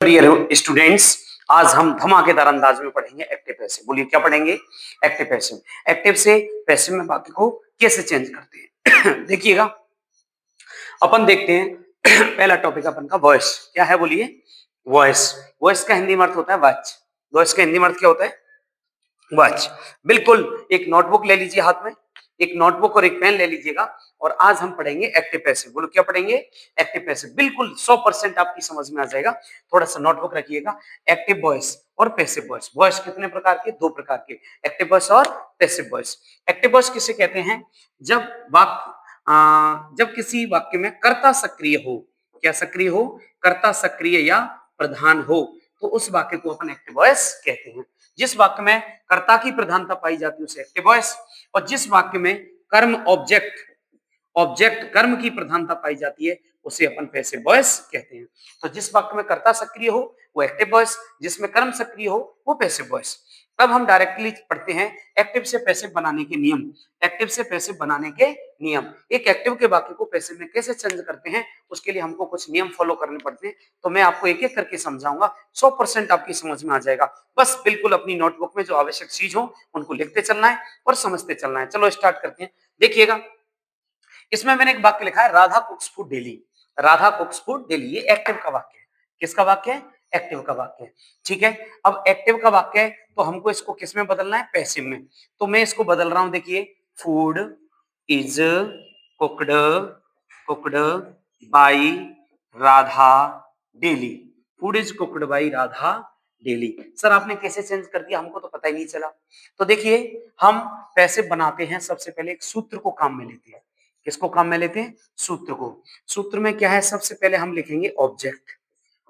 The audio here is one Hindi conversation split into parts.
प्रिय स्टूडेंट्स, आज हम धमाकेदार अंदाज में पढ़ेंगे एक्टिव पैसिव। बोलिए क्या पढ़ेंगे? Active passive. एक्टिव से पैसिव में वाक्य को कैसे चेंज करते हैं देखिएगा, अपन देखते हैं पहला टॉपिक अपन का वॉइस। क्या है बोलिए? वॉइस। वॉइस का हिंदी में अर्थ होता है वाच। वॉइस का हिंदी में अर्थ क्या होता है? वाच। बिल्कुल, एक नोटबुक ले लीजिए हाथ में, एक नोटबुक और एक पेन ले लीजिएगा और आज हम पढ़ेंगे एक्टिव पैसिव। बोलो क्या पढ़ेंगे? Active passive. बिल्कुल 100% आपकी समझ में आ जाएगा। थोड़ा सा नोटबुक रखिएगा। एक्टिव वॉइस और पैसिव वॉइस। वॉइस कितने प्रकार के? दो प्रकार के, एक्टिव वॉइस और पैसिव वॉइस। एक्टिव वॉइस किसे कहते हैं? जब किसी वाक्य में कर्ता सक्रिय हो। क्या सक्रिय हो? कर्ता सक्रिय या प्रधान हो, तो उस वाक्य को अपन एक्टिव वॉइस कहते हैं। जिस वाक्य में कर्ता की प्रधानता पाई जाती है उसे एक्टिव वॉइस, और जिस वाक्य में कर्म ऑब्जेक्ट कर्म की प्रधानता पाई जाती है उसे अपन पैसिव वॉइस कहते हैं। तो जिस वाक्य में कर्ता सक्रिय हो वो एक्टिव वॉइस, जिसमें कर्म सक्रिय हो वो पैसिव वॉइस। अब हम डायरेक्टली पढ़ते हैं एक्टिव से पैसिव बनाने के नियम। एक्टिव से पैसिव बनाने के नियम। एक एक्टिव के वाक्य को पैसिव में कैसे चेंज करते हैं उसके लिए हमको कुछ नियम फॉलो करने पड़ते हैं। तो मैं आपको एक एक करके समझाऊंगा, 100% आपकी समझ में आ जाएगा। बस बिल्कुल अपनी नोटबुक में जो आवश्यक चीज हो उनको लिखते चलना है और समझते चलना है। चलो स्टार्ट करते हैं। देखिएगा, इसमें मैंने एक वाक्य लिखा है, Radha कुक्स food daily. Radha कुक्स food daily, ये एक्टिव का वाक्य है। किसका वाक्य है? एक्टिव का वाक्य है। ठीक है, अब एक्टिव का वाक्य है तो हमको इसको किस में बदलना है? पैसिव में। तो मैं इसको बदल रहा हूं। देखिए, food is cooked cooked by Radha daily. Food is cooked by Radha daily. Sir आपने कैसे चेंज कर दिया? हमको तो पता ही नहीं चला। तो देखिए, हम पैसिव बनाते हैं, सबसे पहले एक सूत्र को काम में लेते हैं। किसको काम में लेते हैं? सूत्र को। सूत्र में क्या है? सबसे पहले हम लिखेंगे ऑब्जेक्ट।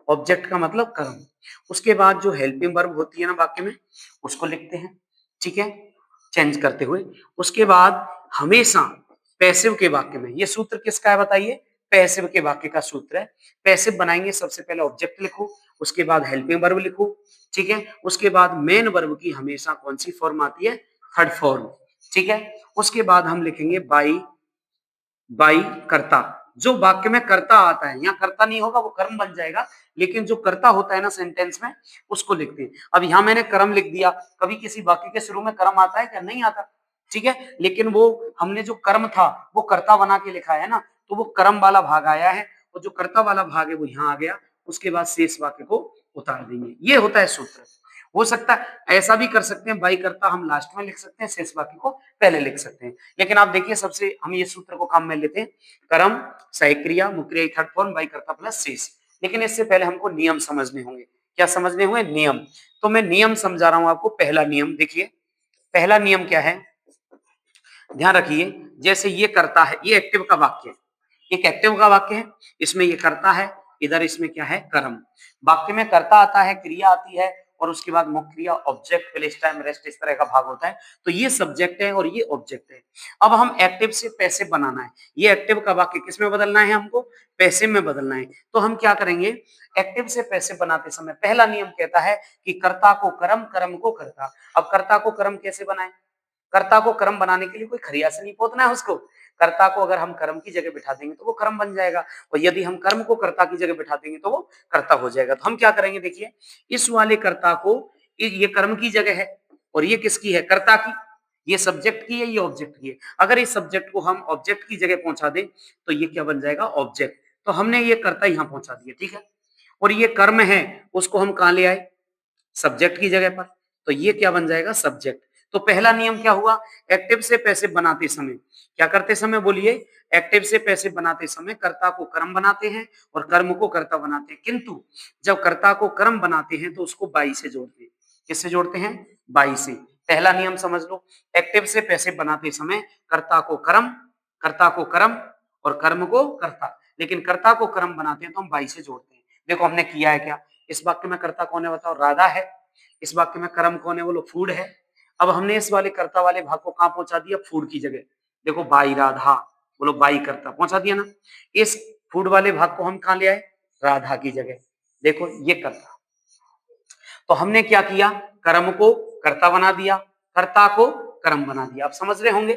ऑब्जेक्ट का मतलब कर्म। उसके बाद जो हेल्पिंग वर्ब होती है ना वाक्य में, उसको लिखते हैं। ठीक है, चेंज करते हुए। उसके बाद हमेशा पैसिव के वाक्य में, ये सूत्र किसका है बताइए? पैसिव के वाक्य का सूत्र है। पैसिव बनाएंगे, सबसे पहले ऑब्जेक्ट लिखो, उसके बाद हेल्पिंग वर्ब लिखो। ठीक है, उसके बाद मेन वर्ब की हमेशा कौन सी फॉर्म आती है? Third form. ठीक है, उसके बाद हम लिखेंगे बाई कर्ता। जो वाक्य में कर्ता आता है, यहाँ कर्ता नहीं होगा, वो कर्म बन जाएगा, लेकिन जो कर्ता होता है ना सेंटेंस में, उसको लिखते हैं। अब यहाँ मैंने कर्म लिख दिया। कभी किसी वाक्य के शुरू में कर्म आता है क्या? नहीं आता। ठीक है, लेकिन वो हमने जो कर्म था वो कर्ता बना के लिखा है ना, तो वो कर्म वाला भाग आया है और जो कर्ता वाला भाग है वो यहाँ आ गया। उसके बाद शेष वाक्य को उतार देंगे। ये होता है सूत्र। हो सकता है ऐसा भी कर सकते हैं, बाई कर्ता हम लास्ट में लिख सकते हैं, शेष वाक्य को पहले लिख सकते हैं। लेकिन आप देखिए, सबसे हम ये सूत्र को काम में लेते हैं, कर्म सहायक्रिया मुक्रिया थर्ड फॉर्म बाई कर्ता प्लस शेष। लेकिन इससे पहले हमको नियम समझने होंगे। क्या समझने हुए? नियम। तो मैं नियम समझा रहा हूं आपको। पहला नियम देखिए, पहला नियम क्या है, ध्यान रखिए। जैसे ये करता है, ये एक्टिव का वाक्य है, एक एक्टिव का वाक्य है, इसमें ये करता है, इधर इसमें क्या है? कर्म। वाक्य में करता आता है, क्रिया आती है, और उसके बाद मुख्य क्रिया, ऑब्जेक्ट, प्लेस, टाइम, रेस्ट, इस तरह का भाग होता है। तो ये सब्जेक्ट है और ये ऑब्जेक्ट है। अब हम एक्टिव से पैसिव बनाना है। ये एक्टिव का वाक्य किस में बदलना है? हमको पैसिव में बदलना है। तो हम क्या करेंगे? एक्टिव से पैसिव बनाते समय पहला नियम कहता है कि कर्ता को कर्म, कर्म को कर्ता। अब कर्ता को कर्म कैसे बनाए? कर्ता को कर्म बनाने के लिए कोई खरिया से नहीं पोतना है उसको। कर्ता को अगर हम कर्म की जगह बिठा देंगे तो वो कर्म बन जाएगा, और यदि हम कर्म को कर्ता की जगह बिठा देंगे तो वो कर्ता हो जाएगा। तो हम क्या करेंगे? देखिए, इस वाले कर्ता को, ये कर्म की जगह है और ये किसकी है? कर्ता की। ये सब्जेक्ट की है, ये ऑब्जेक्ट की है। अगर इस सब्जेक्ट को हम ऑब्जेक्ट की जगह पहुंचा दें तो ये क्या बन जाएगा? ऑब्जेक्ट। तो हमने ये कर्ता यहां पहुंचा दिया। ठीक है, और ये कर्म है, उसको हम कहां ले आए? सब्जेक्ट की जगह पर। तो ये क्या बन जाएगा? सब्जेक्ट। तो पहला नियम क्या हुआ? एक्टिव से पैसिव बनाते समय क्या करते समय? बोलिए, एक्टिव से पैसिव बनाते समय कर्ता को कर्म बनाते हैं और कर्म को कर्ता बनाते हैं, किंतु जब कर्ता को कर्म बनाते हैं तो उसको बाई से जोड़ते हैं। किससे जोड़ते हैं? बाई से। पहला नियम समझ लो, एक्टिव से पैसिव बनाते समय कर्ता को कर्म और कर्म को कर्ता, लेकिन कर्ता को कर्म बनाते हैं तो हम बाई से जोड़ते हैं। देखो हमने किया है क्या? इस वाक्य में कर्ता कौन है बताओ? राधा है। इस वाक्य में कर्म कौन है? बोलो, फूड है। अब हमने इस वाले कर्ता वाले भाग को कहां पहुंचा दिया? फूड की जगह। देखो, बाई राधा, बोलो बाई कर्ता, पहुंचा दिया ना। इस फूड वाले भाग को हम कहां ले आए? राधा की जगह। देखो ये कर्ता। तो हमने क्या किया? कर्म को कर्ता बना दिया, कर्ता को कर्म बना दिया। आप समझ रहे होंगे।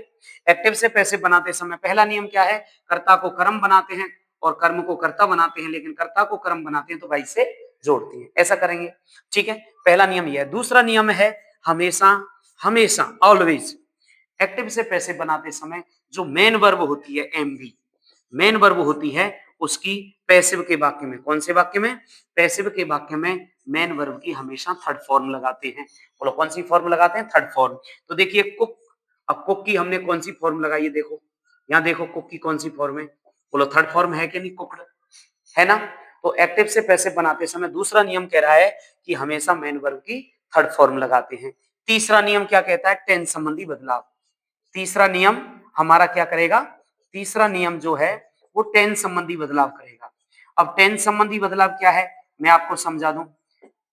एक्टिव से पैसिव बनाते समय पहला नियम क्या है? कर्ता को कर्म बनाते हैं और कर्म को कर्ता बनाते हैं, लेकिन कर्ता को कर्म बनाते हैं तो बाई से जोड़ती है। ऐसा करेंगे, ठीक है। पहला नियम यह है। दूसरा नियम है हमेशा, हमेशा ऑलवेज एक्टिव से पैसिव बनाते समय जो मेन वर्ब होती है एम बी, मेन वर्ब होती है उसकी पैसिव के वाक्य में, कौन से वाक्य में, पैसिव के वाक्य में मेन वर्ब की हमेशा थर्ड फॉर्म लगाते हैं। बोलो कौन सी फॉर्म लगाते हैं, थर्ड फॉर्म। तो देखिए कुक, अब कुक की हमने कौन सी फॉर्म लगाई है, देखो यहाँ देखो कुक की कौन सी फॉर्म है, बोलो थर्ड फॉर्म है कि नहीं, कुक्ड, है ना। तो एक्टिव से पैसिव बनाते समय दूसरा नियम कह रहा है कि हमेशा मेन वर्ब की थर्ड फॉर्म लगाते हैं। तीसरा नियम क्या कहता है, टेंस संबंधी बदलाव। तीसरा नियम हमारा क्या करेगा, तीसरा नियम जो है वो टेंस संबंधी बदलाव करेगा। अब टेंस संबंधी बदलाव क्या है, मैं आपको समझा दूं।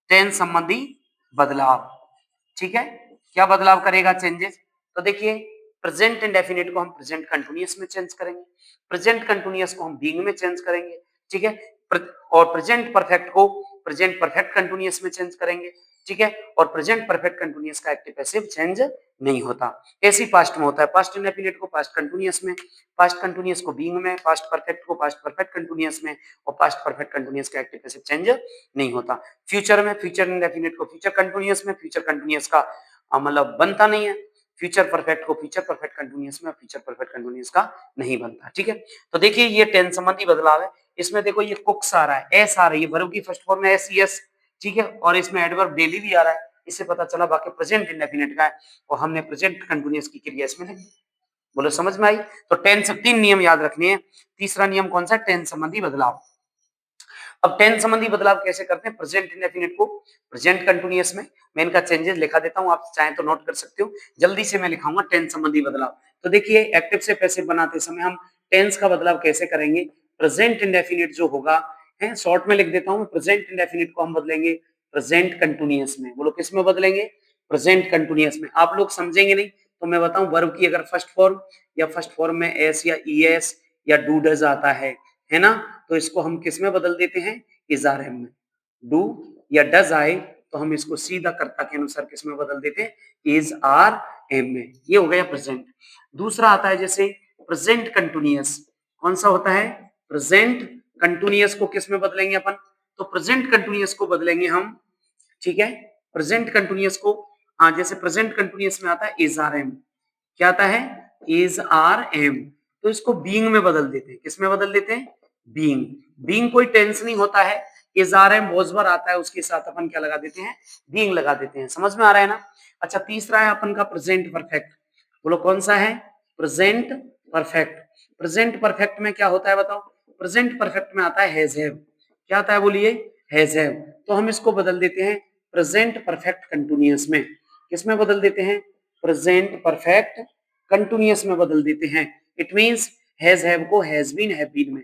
टेंस संबंधी बदलाव, ठीक है, क्या बदलाव करेगा, चेंजेस। तो देखिए प्रेजेंट इंडेफिनिट को हम प्रेजेंट कंटिन्यूअस में चेंज करेंगे, प्रेजेंट कंटिन्यूअस को हम बीइंग में चेंज करेंगे, ठीक है। और प्रेजेंट परफेक्ट को प्रेजेंट परफेक्ट कंटिन्यूअस में चेंज करेंगे, ठीक है। और प्रेजेंट परफेक्ट कंटिन्यूअस का एक्टिव पैसिव चेंज नहीं होता। ऐसी पास्ट में होता है, पास्ट इंडेफिनिट को पास्ट कंटिन्यूअस में, पास्ट कंटिन्यूअस को बीइंग में, पास्ट परफेक्ट को पास्ट परफेक्ट कंटिन्यूअस में, और पास्ट परफेक्ट कंटिन्यूअस का एक्टिव पैसिव चेंज नहीं होता। फ्यूचर में फ्यूचर इंडेफिनिट को फ्यूचर कंटिन्यूअस में, फ्यूचर कंटिन्यूअस का मतलब बनता नहीं है। फ्यूचर परफेक्ट को फ्यूचर परफेक्ट कंटिन्यूअस में, फ्यूचर परफेक्ट कंटिन्यूअस का नहीं बनता, ठीक है। तो देखिए ये टेंस संबंधी बदलाव है। इसमें देखो ये कुक्स आ रहा है, एस आ रही है, वर्ब की फर्स्ट फॉर्म में एस यस, ठीक है। और इसमें एडवर्ब डेली भी आ रहा है, इससे पता चला बाकी प्रेजेंट इंडेफिनिट का है और हमने प्रेजेंट कंटिन्यूअस की क्रिया इसमें लिख दी। बोलो समझ में आई। तो टेंस, तीन नियम याद रखने हैं। तीसरा नियम कौन सा, टेंस संबंधी बदलाव। अब टेंस संबंधी बदलाव कैसे करते हैं, प्रेजेंट इंडेफिनिट को प्रेजेंट कंटिन्यूअस में, मैं इनका चेंजेस लिखा देता हूं, आप चाहें तो नोट कर सकते हो, जल्दी से मैं लिखाऊंगा टेंस संबंधी बदलाव। तो देखिए एक्टिव से पैसिव बनाते समय हम टेंस का बदलाव कैसे करेंगे, प्रेजेंट इंडेफिनिट जो होगा है, शॉर्ट में लिख देता हूं, प्रेजेंट इंडेफिनिट को हम बदलेंगे प्रेजेंट कंटिन्यूअस में। बोलो किस में बदलेंगे, प्रेजेंट कंटिन्यूअस में। आप लोग समझेंगे नहीं तो मैं बताऊं, वर्ब की अगर फर्स्ट फॉर्म या फर्स्ट फॉर्म में एस या ईएस या डू डज आता है ना, तो इसको हम किस में बदल देते हैं, इज आर एम में। डू या डज आए तो हम इसको सीधा कर्ता के अनुसार किस में बदल देते हैं, इज आर एम में। ये हो गया प्रेजेंट। दूसरा आता है जैसे प्रेजेंट कंटिन्यूअस, कौन सा होता है, प्रेजेंट कंटिन्यूअस को किस में बदलेंगे अपन, तो प्रेजेंट कंटिन्यूअस को बदलेंगे हम, ठीक है। प्रेजेंट कंटिन्यूअस को जैसे प्रेजेंट कंटिन्यूअस में आता है इज आर एम, क्या आता है, इज आर एम, तो इसको बीइंग में बदल देते हैं, किस में बदल देते हैं, बीइंग। बीइंग कोई टेंस नहीं होता है, इज आर एम वॉज आता है, उसके साथ अपन क्या लगा देते हैं, बीइंग लगा देते हैं। समझ में आ रहा है ना। अच्छा तीसरा है अपन का प्रेजेंट परफेक्ट। बोलो कौन सा है, प्रेजेंट परफेक्ट। प्रेजेंट परफेक्ट में क्या होता है बताओ, प्रेजेंट परफेक्ट में आता है हैज हैव, क्या आता है बोलिए, हैज हैव। तो हम इसको बदल देते हैं प्रेजेंट परफेक्ट कंटिन्यूअस में, किस में बदल देते हैं, प्रेजेंट परफेक्ट कंटिन्यूअस में बदल देते हैं। इट मींस हैज हैव को हैज बीन हैव बीन में,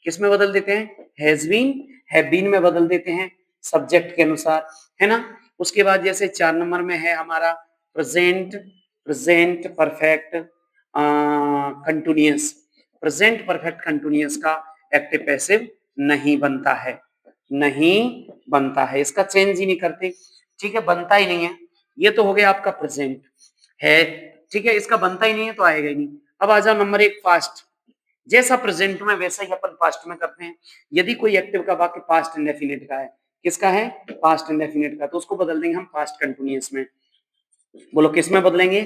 किस में बदल देते हैं, हैज बीन हैव बीन में बदल देते हैं, सब्जेक्ट के अनुसार, है ना। उसके बाद जैसे 4 नंबर में है हमारा present, present perfect continuous. Present perfect continuous का एक्टिव पैसिव नहीं बनता है, नहीं बनता है, इसका चेंज ही नहीं करते, ठीक है, बनता ही नहीं है। ये तो हो गया आपका प्रेजेंट है, ठीक है, इसका बनता ही नहीं है तो आएगा ही नहीं। अब आ जाओ नंबर 1 पास्ट। जैसा प्रेजेंट में वैसा ही अपन पास्ट में करते हैं। यदि कोई एक्टिव का वाक्य पास्ट इंडेफिनिट का है, किसका है, पास्ट इंडेफिनिट का, तो उसको बदल देंगे हम पास्ट कंटिन्यूअस में। बोलो किस में बदलेंगे,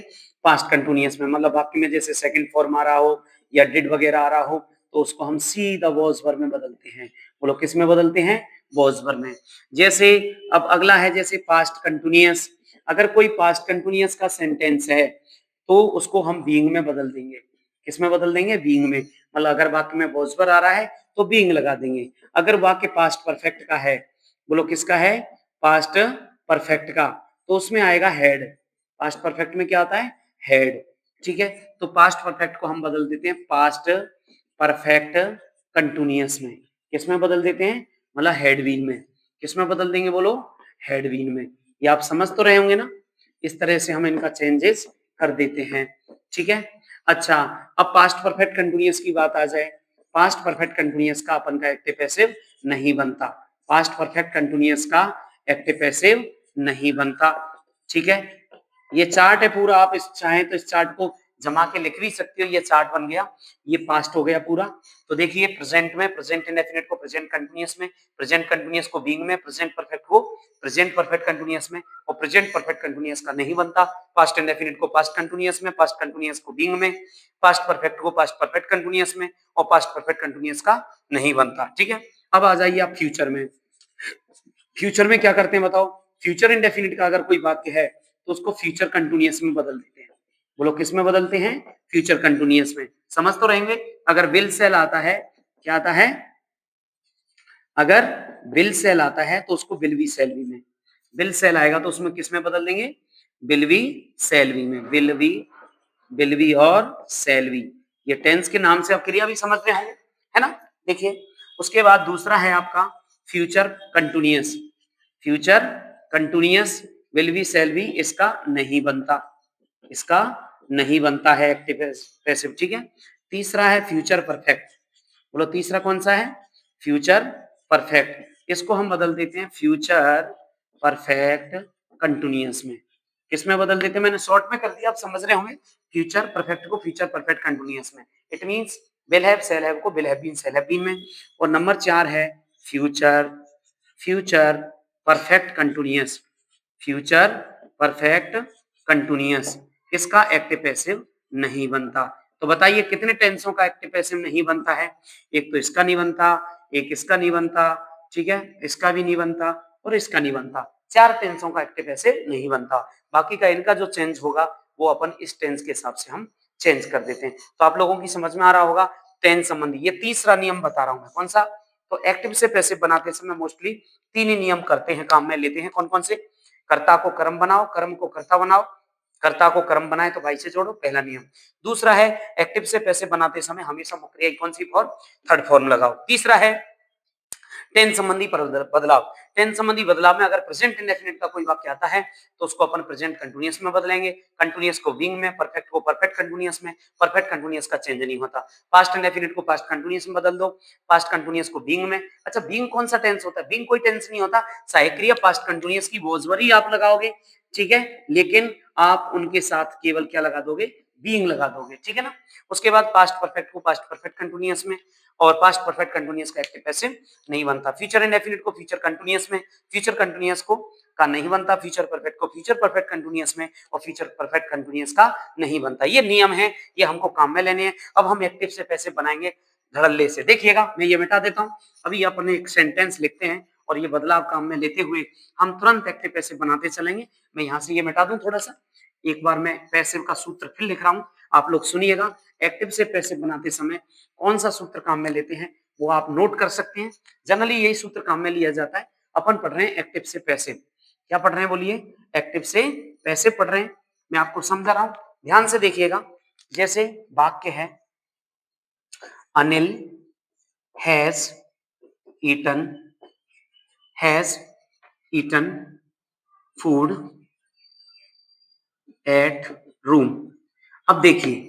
पास्ट कंटिन्यूअस में। मतलब वाक्य में जैसे सेकंड फॉर्म आ रहा हो या डिड वगैरह आ रहा हो तो उसको हम सीधा वॉज वर्ब में बदलते हैं। बोलो किस में बदलते हैं, वॉज वर्ब में। जैसे अब अगला है जैसे पास्ट कंटिन्यूअस। अगर कोई पास्ट कंटिन्यूअस का सेंटेंस है तो उसको हम बीइंग में बदल देंगे, किस में बदल देंगे, बीइंग में। मतलब अगर वाक्य में वॉज वर्ब आ रहा है तो बीइंग लगा देंगे। अगर वाक्य पास्ट परफेक्ट का है, बोलो किसका है, पास्ट परफेक्ट का, तो उसमें आएगा हैड। पास्ट परफेक्ट में क्या आता है, हैड, ठीक है। तो पास्ट परफेक्ट को हम बदल देते हैं पास्ट परफेक्ट कंटिन्यूअस में, किसमें बदल देते हैं, मतलब हैड बीन में। किसमें बदल देंगे बोलो, हैड बीन में। ये आप समझ तो रहे होंगे ना। इस तरह से हम इनका चेंजेस कर देते हैं, ठीक है। अच्छा अब पास्ट परफेक्ट कंटिन्यूअस की बात आ जाए। पास्ट परफेक्ट कंटिन्यूअस का अपन का एक्टिव पैसिव नहीं बनता, पास्ट परफेक्ट कंटिन्यूअस का एक्टिव पैसिव नहीं बनता, ठीक है। ये चार्ट है पूरा, आप इस चाहें तो इस चार्ट को जमा के लिख भी सकते हो, ये चार्ट बन गया, ये पास्ट हो गया पूरा। तो देखिए प्रेजेंट में प्रेजेंट इंडेफिनिट को प्रेजेंट कंटिन्यूअस में, प्रेजेंट कंटिन्यूअस को बीइंग में, प्रेजेंट परफेक्ट को प्रेजेंट परफेक्ट कंटिन्यूअस में, और प्रेजेंट परफेक्ट कंटिन्यूअस का नहीं बनता। पास्ट इंडेफिनिट को पास्ट कंटिन्यूअस में, पास्ट कंटिन्यूअस को बीइंग में, पास्ट परफेक्ट को पास्ट परफेक्ट कंटिन्यूअस में, और पास्ट परफेक्ट कंटिन्यूअस का नहीं बनता। ठीक है, अब आ जाइए आप फ्यूचर में। फ्यूचर में क्या करते हैं बताओ? फ्यूचर इंडेफिनिट का अगर कोई वाक्य है तो उसको फ्यूचर कंटिन्यूअस में बदल देते हैं। बोलो किस में बदलते हैं? फ्यूचर कंटिन्यूअस में। समझ तो रहेंगे? अगर विल सेल आता है, क्या आता है? अगर विल सेल आता है तो उसको विल बी सेल बी में, विल सेल आएगा तो उसमें किस में बदल देंगे? विल बी सेल बी में। विल बी और सेल बी, ये टेंस के नाम से आप क्रिया भी समझ रहे होंगे, है ना? देखिए उसके बाद दूसरा है आपका future continuous. Future continuous will be shall be इसका नहीं बनता, इसका नहीं बनता है एक्टिव पैसिव। ठीक है, तीसरा है फ्यूचर परफेक्ट। बोलो तीसरा कौन सा है? Future perfect. इसको हम बदल देते हैं फ्यूचर परफेक्ट कंटिन्यूअस में। किसमें बदल देते हैं? मैंने शॉर्ट में कर दिया, आप समझ रहे होंगे। फ्यूचर परफेक्ट को फ्यूचर परफेक्ट कंटिन्यूअस में। It means will have sell have को will have been sell have been में। और नंबर 4 है future future perfect continuous. Future perfect continuous, इसका एक्टिव पैसिव नहीं बनता। तो बताइए कितने टेंसों का एक्टिव पैसिव नहीं बनता है? एक तो इसका नहीं बनता, एक इसका नहीं बनता, ठीक है, इसका भी नहीं बनता और इसका नहीं बनता। 4 टेंसों का एक्टिव पैसिव नहीं बनता। बाकी का इनका जो चेंज होगा वो अपन इस टेंस के हिसाब से हम चेंज कर देते हैं। तो आप लोगों की समझ में आ रहा होगा टेंस संबंधी। ये तीसरा नियम बता रहा हूं मैं, कौन सा? तो एक्टिव से पैसिव बनाते समय मोस्टली 3 ही नियम करते हैं, काम में लेते हैं। कौन कौन से? कर्ता को कर्म बनाओ, कर्म को कर्ता बनाओ, कर्ता को कर्म बनाए तो भाई से जोड़ो, पहला नियम। दूसरा है एक्टिव से पैसिव बनाते समय हमेशा मुख्य क्रिया कौन सी फॉर्म? थर्ड फॉर्म लगाओ। तीसरा है टेंस संबंधी बदलाव। टेंस संबंधी बदलाव में अगर प्रेजेंट इंडेफिनिट का कोई वाक्य आता है तो उसको अपन प्रेजेंट कंटिन्यूअस में बदलेंगे, कंटिन्यूअस को बीइंग में, परफेक्ट को परफेक्ट कंटिन्यूअस में। परफेक्ट कंटिन्यूअस का चेंज नहीं होता। पास्ट इंडेफिनिट को पास्ट कंटिन्यूअस में बदल दो, पास्ट कंटिन्यूअस को बीइंग में। अच्छा बीइंग कौन सा टेंस होता है? बीइंग कोई टेंस नहीं होता, सहायक क्रिया पास्ट कंटिन्यूअस की वॉज वर ही आप लगाओगे, ठीक है, लेकिन आप उनके साथ केवल क्या लगा दोगे? बीइंग लगा दोगे, ठीक है ना। उसके बाद पास्ट परफेक्ट को पास्ट परफेक्ट कंटिन्यूअस में, और पास्ट परफेक्ट कंटिन्यूअस का एक्टिव पैसिव नहीं बनता। फ्यूचर इंडेफिनिट को फ्यूचर कंटिन्यूअस में, फ्यूचर कंटिन्यूअस को का नहीं बनता। फ्यूचर परफेक्ट को फ्यूचर परफेक्ट कंटिन्यूअस में, और फ्यूचर परफेक्ट कंटिन्यूअस का नहीं बनता। ये नियम है, ये हमको काम में लेने हैं। अब हम एक्टिव से पैसिव बनाएंगे धड़ल्ले से। देखिएगा मैं ये मिटा देता हूं। अभी अपने एक सेंटेंस लिखते हैं और ये बदलाव काम में लेते हुए हम तुरंत एक्टिव पैसिव बनाते चलेंगे। मैं यहां से ये मिटा दूं थोड़ा सा। एक बार मैं पैसिव का सूत्र फिर लिख रहा हूं, आप लोग सुनिएगा। एक्टिव से पैसिव बनाते समय कौन सा सूत्र काम में लेते हैं वो आप नोट कर सकते हैं। जनरली यही सूत्र काम में लिया जाता है। अपन पढ़ रहे हैं एक्टिव से पैसिव। क्या पढ़ रहे हैं बोलिए? एक्टिव से पैसिव पढ़ रहे हैं। मैं आपको समझा रहा हूं, ध्यान से देखिएगा। जैसे वाक्य है Anil has eaten food at room. अब देखिए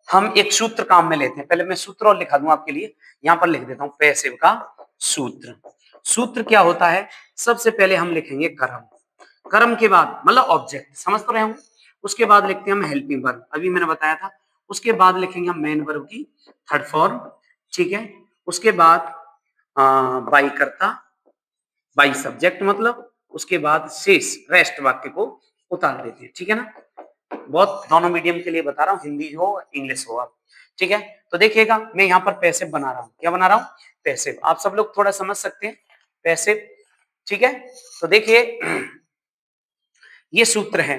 हम एक सूत्र काम में लेते हैं। पहले मैं सूत्र और लिखा दूं आपके लिए, यहां पर लिख देता हूं पैसिव का सूत्र। सूत्र क्या होता है? सबसे पहले हम लिखेंगे कर्म, कर्म के बाद मतलब ऑब्जेक्ट, समझ तो रहे होंगे। उसके बाद लिखते हैं हम हेल्पिंग वर्ब, अभी मैंने बताया था। उसके बाद लिखेंगे हम मेन वर्ब की थर्ड फॉर्म, ठीक है। उसके बाद बाई कर्ता, बाई सब्जेक्ट मतलब। उसके बाद शेष रेस्ट वाक्य को उतार देते हैं, ठीक है ना। बहुत दोनों मीडियम के लिए बता रहा हूँ, हिंदी हो इंग्लिश हो आप, ठीक है। तो देखिएगा मैं यहाँ पर पैसिव बना रहा हूँ। क्या बना रहा हूँ? पैसिव। आप सब लोग थोड़ा समझ सकते हैं पैसिव, ठीक है। तो देखिए ये सूत्र है।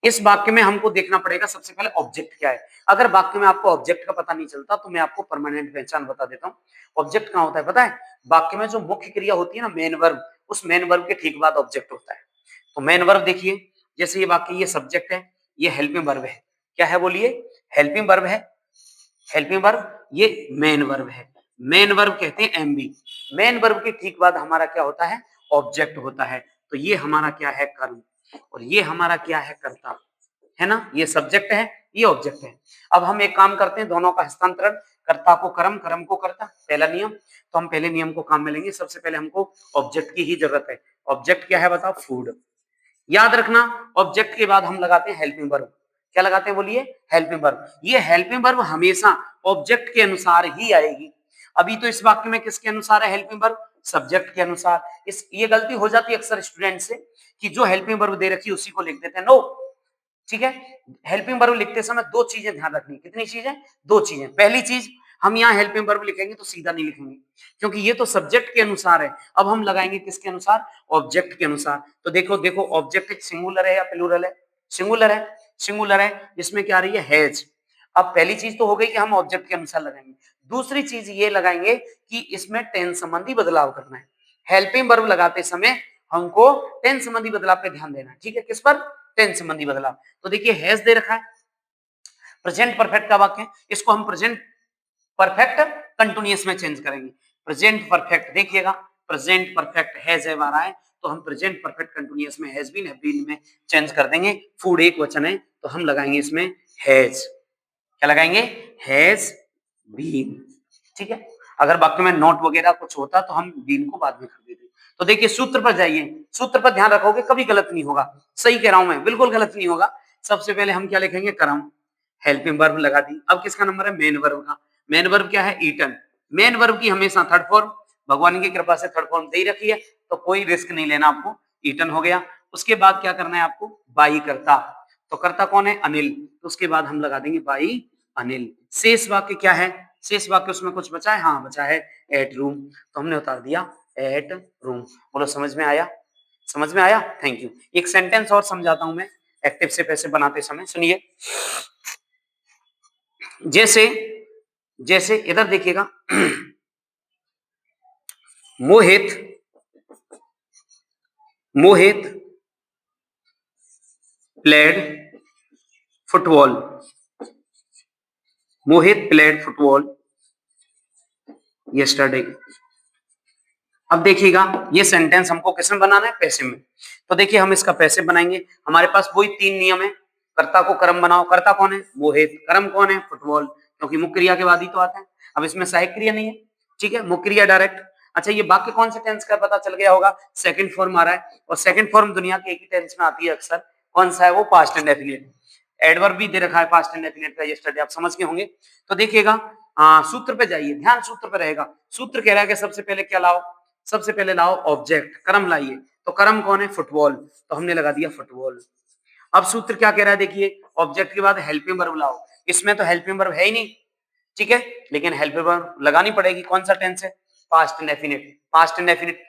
इस वाक्य में हमको देखना पड़ेगा सबसे पहले ऑब्जेक्ट क्या है। अगर वाक्य में आपको ऑब्जेक्ट का पता नहीं चलता तो मैं आपको परमानेंट पहचान बता देता हूँ। ऑब्जेक्ट कहाँ होता है पता है? वाक्य में जो मुख्य क्रिया होती है ना, मेन वर्ब, उस मेन वर्ब के ठीक बाद ऑब्जेक्ट होता है। तो मेन वर्ब देखिए, जैसे ये वाक्य, ये सब्जेक्ट है, ये हेल्पिंग वर्ब है। क्या है बोलिए? हेल्पिंग वर्ब है। हेल्पिंग वर्ब, ये मेन वर्ब है। मेन वर्ब कहते हैं एमबी। मेन वर्ब के ठीक बाद हमारा क्या होता है? ऑब्जेक्ट होता है। तो ये हमारा क्या है? कर्म। और ये हमारा क्या है? कर्ता, है ना। ये सब्जेक्ट है, ये ऑब्जेक्ट है। अब हम एक काम करते हैं, दोनों का हस्तांतरण, कर्ता को कर्म, कर्म को कर्ता, पहला नियम। तो हम पहले नियम को काम में लेंगे। सबसे पहले हमको ऑब्जेक्ट की ही जरूरत है। ऑब्जेक्ट क्या है बताओ? फूड। याद रखना ऑब्जेक्ट के बाद हम लगाते हैं हेल्पिंग वर्ब। क्या लगाते हैं बोलिए? Helping verb. ये हेल्पिंग वर्ब हमेशा ऑब्जेक्ट के अनुसार ही आएगी। अभी तो इस वाक्य में किसके अनुसार है हेल्पिंग वर्ब? सब्जेक्ट के अनुसार। इस ये गलती हो जाती है अक्सर स्टूडेंट से कि जो हेल्पिंग वर्ब दे रखी है उसी को लिख देते हैं। नो, ठीक है। हेल्पिंग वर्ब लिखते समय दो चीजें ध्यान रखनी। कितनी चीजें? दो चीजें। पहली चीज, हम यहाँ हेल्पिंग वर्ब लिखेंगे तो सीधा नहीं लिखेंगे, क्योंकि ये तो सब्जेक्ट के अनुसार है। अब हम लगाएंगे किसके अनुसार? ऑब्जेक्ट के अनुसार। तो देखो देखो, ऑब्जेक्ट सिंगुलर है या प्लूरल है? सिंगुलर है। सिंगुलर है, जिसमें क्या आ रही है? हैज। अब पहली चीज तो हो गई कि हम ऑब्जेक्ट के अनुसार लगाएंगे। दूसरी चीज ये लगाएंगे कि इसमें टेंस संबंधी बदलाव करना है। हेल्पिंग वर्ब लगाते समय हमको टेंस संबंधी बदलाव पे ध्यान देना है। ठीक है, किस पर? टेंस संबंधी बदलाव। तो देखिए हैज दे रखा है, प्रेजेंट परफेक्ट का वाक्य है, इसको हम प्रेजेंट परफेक्ट कंटिन्यूअस में चेंज करेंगे। प्रेजेंट परफेक्ट देखिएगा, प्रेजेंट परफेक्ट हैज है आ रहा है, तो हम प्रेजेंट परफेक्ट कंटिन्यूअस में हैज बीन, हैव बीन में चेंज कर देंगे। फूड एक वचन है तो हम लगाएंगे इसमें हैज। क्या लगाएंगे? Has been. ठीक है। अगर वाक्य में नॉट वगैरह कुछ होता तो हम बीन को बाद में कर देते। तो देखिए सूत्र पर जाइए, सूत्र पर ध्यान रखोगे कभी गलत नहीं होगा। सही कह रहा हूं मैं, बिल्कुल गलत नहीं होगा। सबसे पहले हम क्या लिखेंगे? कर्म। हेल्पिंग वर्ब लगा दी। अब किसका नंबर है? मेन वर्ब का। मेन वर्ब क्या है? ईटन। मेन वर्ब की हमेशा थर्ड फॉर्म, भगवान की कृपा से थर्ड फॉर्म दे ही रखी है, तो कोई रिस्क नहीं लेना आपको। ईटन हो गया। उसके बाद क्या करना है आपको? बाई करता। तो करता कौन है? अनिल। तो उसके बाद हम लगा देंगे बाई अनिल। शेष वाक्य क्या है? शेष वाक्य उसमें कुछ बचा है? हाँ बचा है, एट रूम। तो हमने उतार दिया एट रूम। बोलो समझ में आया? समझ में आया? Thank you. एक सेंटेंस और समझाता हूं मैं एक्टिव से पैसे बनाते समय, सुनिए। जैसे जैसे इधर देखिएगा मोहित मोहित प्लेड फुटबॉल। मोहित प्लेड फुटबॉल यस्टरडे। अब देखिएगा ये सेंटेंस हमको किसमें बनाना है? पैसे में। तो देखिए हम इसका पैसे बनाएंगे। हमारे पास वही तीन नियम है। कर्ता को कर्म बनाओ। कर्ता कौन है? मोहित। कर्म कौन है? फुटबॉल, क्योंकि मुख्य क्रिया के बाद ही तो आता है। अब इसमें सहायक क्रिया नहीं है। ठीक है, मुख्य क्रिया डायरेक्ट। अच्छा, ये वाक्य कौन से टेंस का पता चल गया होगा? सेकंड फॉर्म आ रहा है, और सेकंड फॉर्म दुनिया के एक ही टेंस में आती है अक्सर। कौन सा है वो? Past indefinite. एडवर्ब भी दे रखा है पास्ट इंडेफिनिट का, यस्टरडे, आप समझ के होंगे। तो देखिएगा सूत्र पे जाइए, ध्यान सूत्र पे रहेगा। सूत्र कह रहा है कि सबसे पहले क्या लाओ? सबसे पहले लाओ ऑब्जेक्ट, कर्म लाइए। तो कर्म कौन है? फुटबॉल। तो हमने लगा दिया फुटबॉल। अब सूत्र क्या कह रहा है देखिए, ऑब्जेक्ट के बाद हेल्पिंग वर्ब लाओ। इसमें तो हेल्पिंग वर्ब है ही नहीं, ठीक है, लेकिन हेल्पिंग वर्ब लगानी पड़ेगी। कौन सा टेंस है? Past indefinite. Past indefinite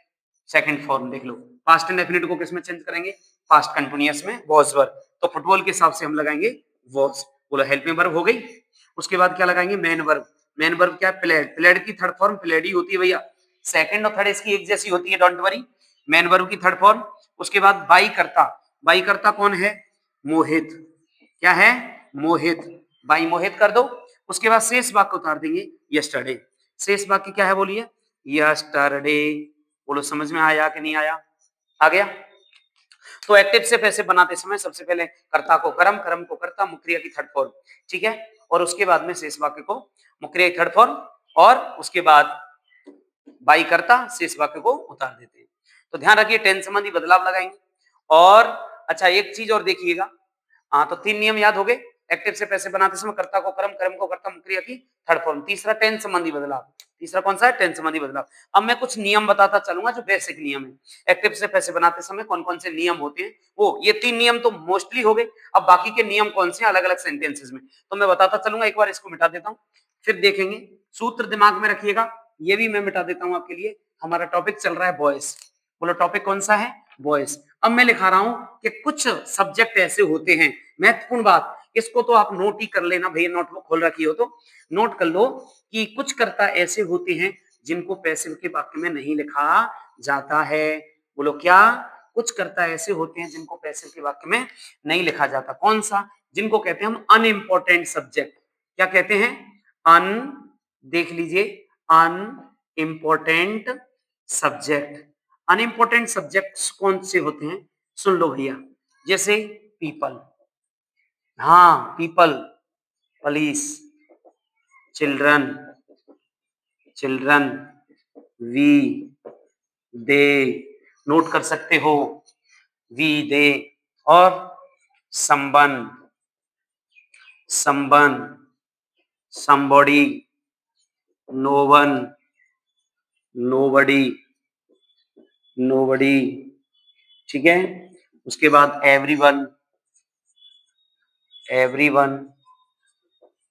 second form देख लो। पास्ट इंडेफिनिट को किसमें चेंज करेंगे? पास्ट कंटिन्यूअस में, वॉज वर्ब। तो फुटबॉल के हिसाब से हम लगाएंगे वॉज। बोलो हेल्पिंग वर्ब हो गई। उसके बाद क्या लगाएंगे? Main verb. मेन वर्ब क्या है? प्लेड। प्लेड की थर्ड फॉर्म प्लेड ही होती है भैया। सेकंड और थर्ड इसकी एक जैसी होती है, डोंट वरी। मेन वर्ब की थर्ड फॉर्म। उसके बाद बाई करता। बाई करता कौन है? मोहित। क्या है? मोहित। बाई मोहित कर दो। उसके बाद शेष वाक्य उतार देंगे यस्टरडे। शेष वाक्य क्या है बोलिए? यस्टरडे। बोलो समझ में आया कि नहीं आया? आ गया। तो एक्टिव से पैसे बनाते समय सबसे पहले कर्ता को कर्म, कर्म को कर्ता, मुक्रिया की थर्ड फॉर्म, ठीक है, और उसके बाद में शेष वाक्य को मुक्रिया की थर्ड फॉर्म, और उसके बाद बाई करता, शेष वाक्य को उतार देते हैं। तो ध्यान रखिए टेंस संबंधी बदलाव लगाएंगे। और अच्छा एक चीज और देखिएगा, हाँ तो तीन नियम याद हो गए। एक्टिव से पैसे बनाते समय कर्ता को कर्म, कर्म को कर्ता, मुक्रिया की थर्ड फॉर्म। तीसरा टेंस संबंधी बदलाव। तीसरा कौन सा है? टेंस संबंधी बदलाव। अब मैं कुछ नियम बताता चलूंगा जो बेसिक नियम है। एक्टिव से पैसे बनाते समय कौन कौन से नियम होते हैं, वो ये तीन नियम तो मोस्टली हो गए। अब बाकी के नियम कौन से अलग अलग सेंटेंसेस में, तो मैं बताता चलूंगा। एक बार इसको मिटा देता हूँ, फिर देखेंगे। सूत्र दिमाग में रखिएगा, ये भी मैं मिटा देता हूँ आपके लिए। हमारा टॉपिक चल रहा है बॉयज। बोलो टॉपिक कौन सा है? बॉयज। अब मैं लिखा रहा हूं कि कुछ सब्जेक्ट ऐसे होते हैं, महत्वपूर्ण बात, इसको तो आप नोट ही कर लेना भैया, नोटबुक खोल रखी हो तो नोट कर लो कि कुछ कर्ता ऐसे होते हैं जिनको पैसिव के वाक्य में नहीं लिखा जाता है। बोलो क्या? कुछ कर्ता ऐसे होते हैं जिनको पैसिव के वाक्य में नहीं लिखा जाता। कौन सा? जिनको कहते हैं हम अनइम्पोर्टेंट सब्जेक्ट। क्या कहते हैं? अन, देख लीजिए, अनइम्पोर्टेंट सब्जेक्ट। अनइम्पोर्टेंट सब्जेक्ट्स कौन से होते हैं? सुन लो भैया, जैसे पीपल, हाँ people, police, children, children, we, they, note कर सकते हो, वी दे, और संबंध, someone, somebody, no one, nobody, nobody, ठीक है। उसके बाद everyone, everyone,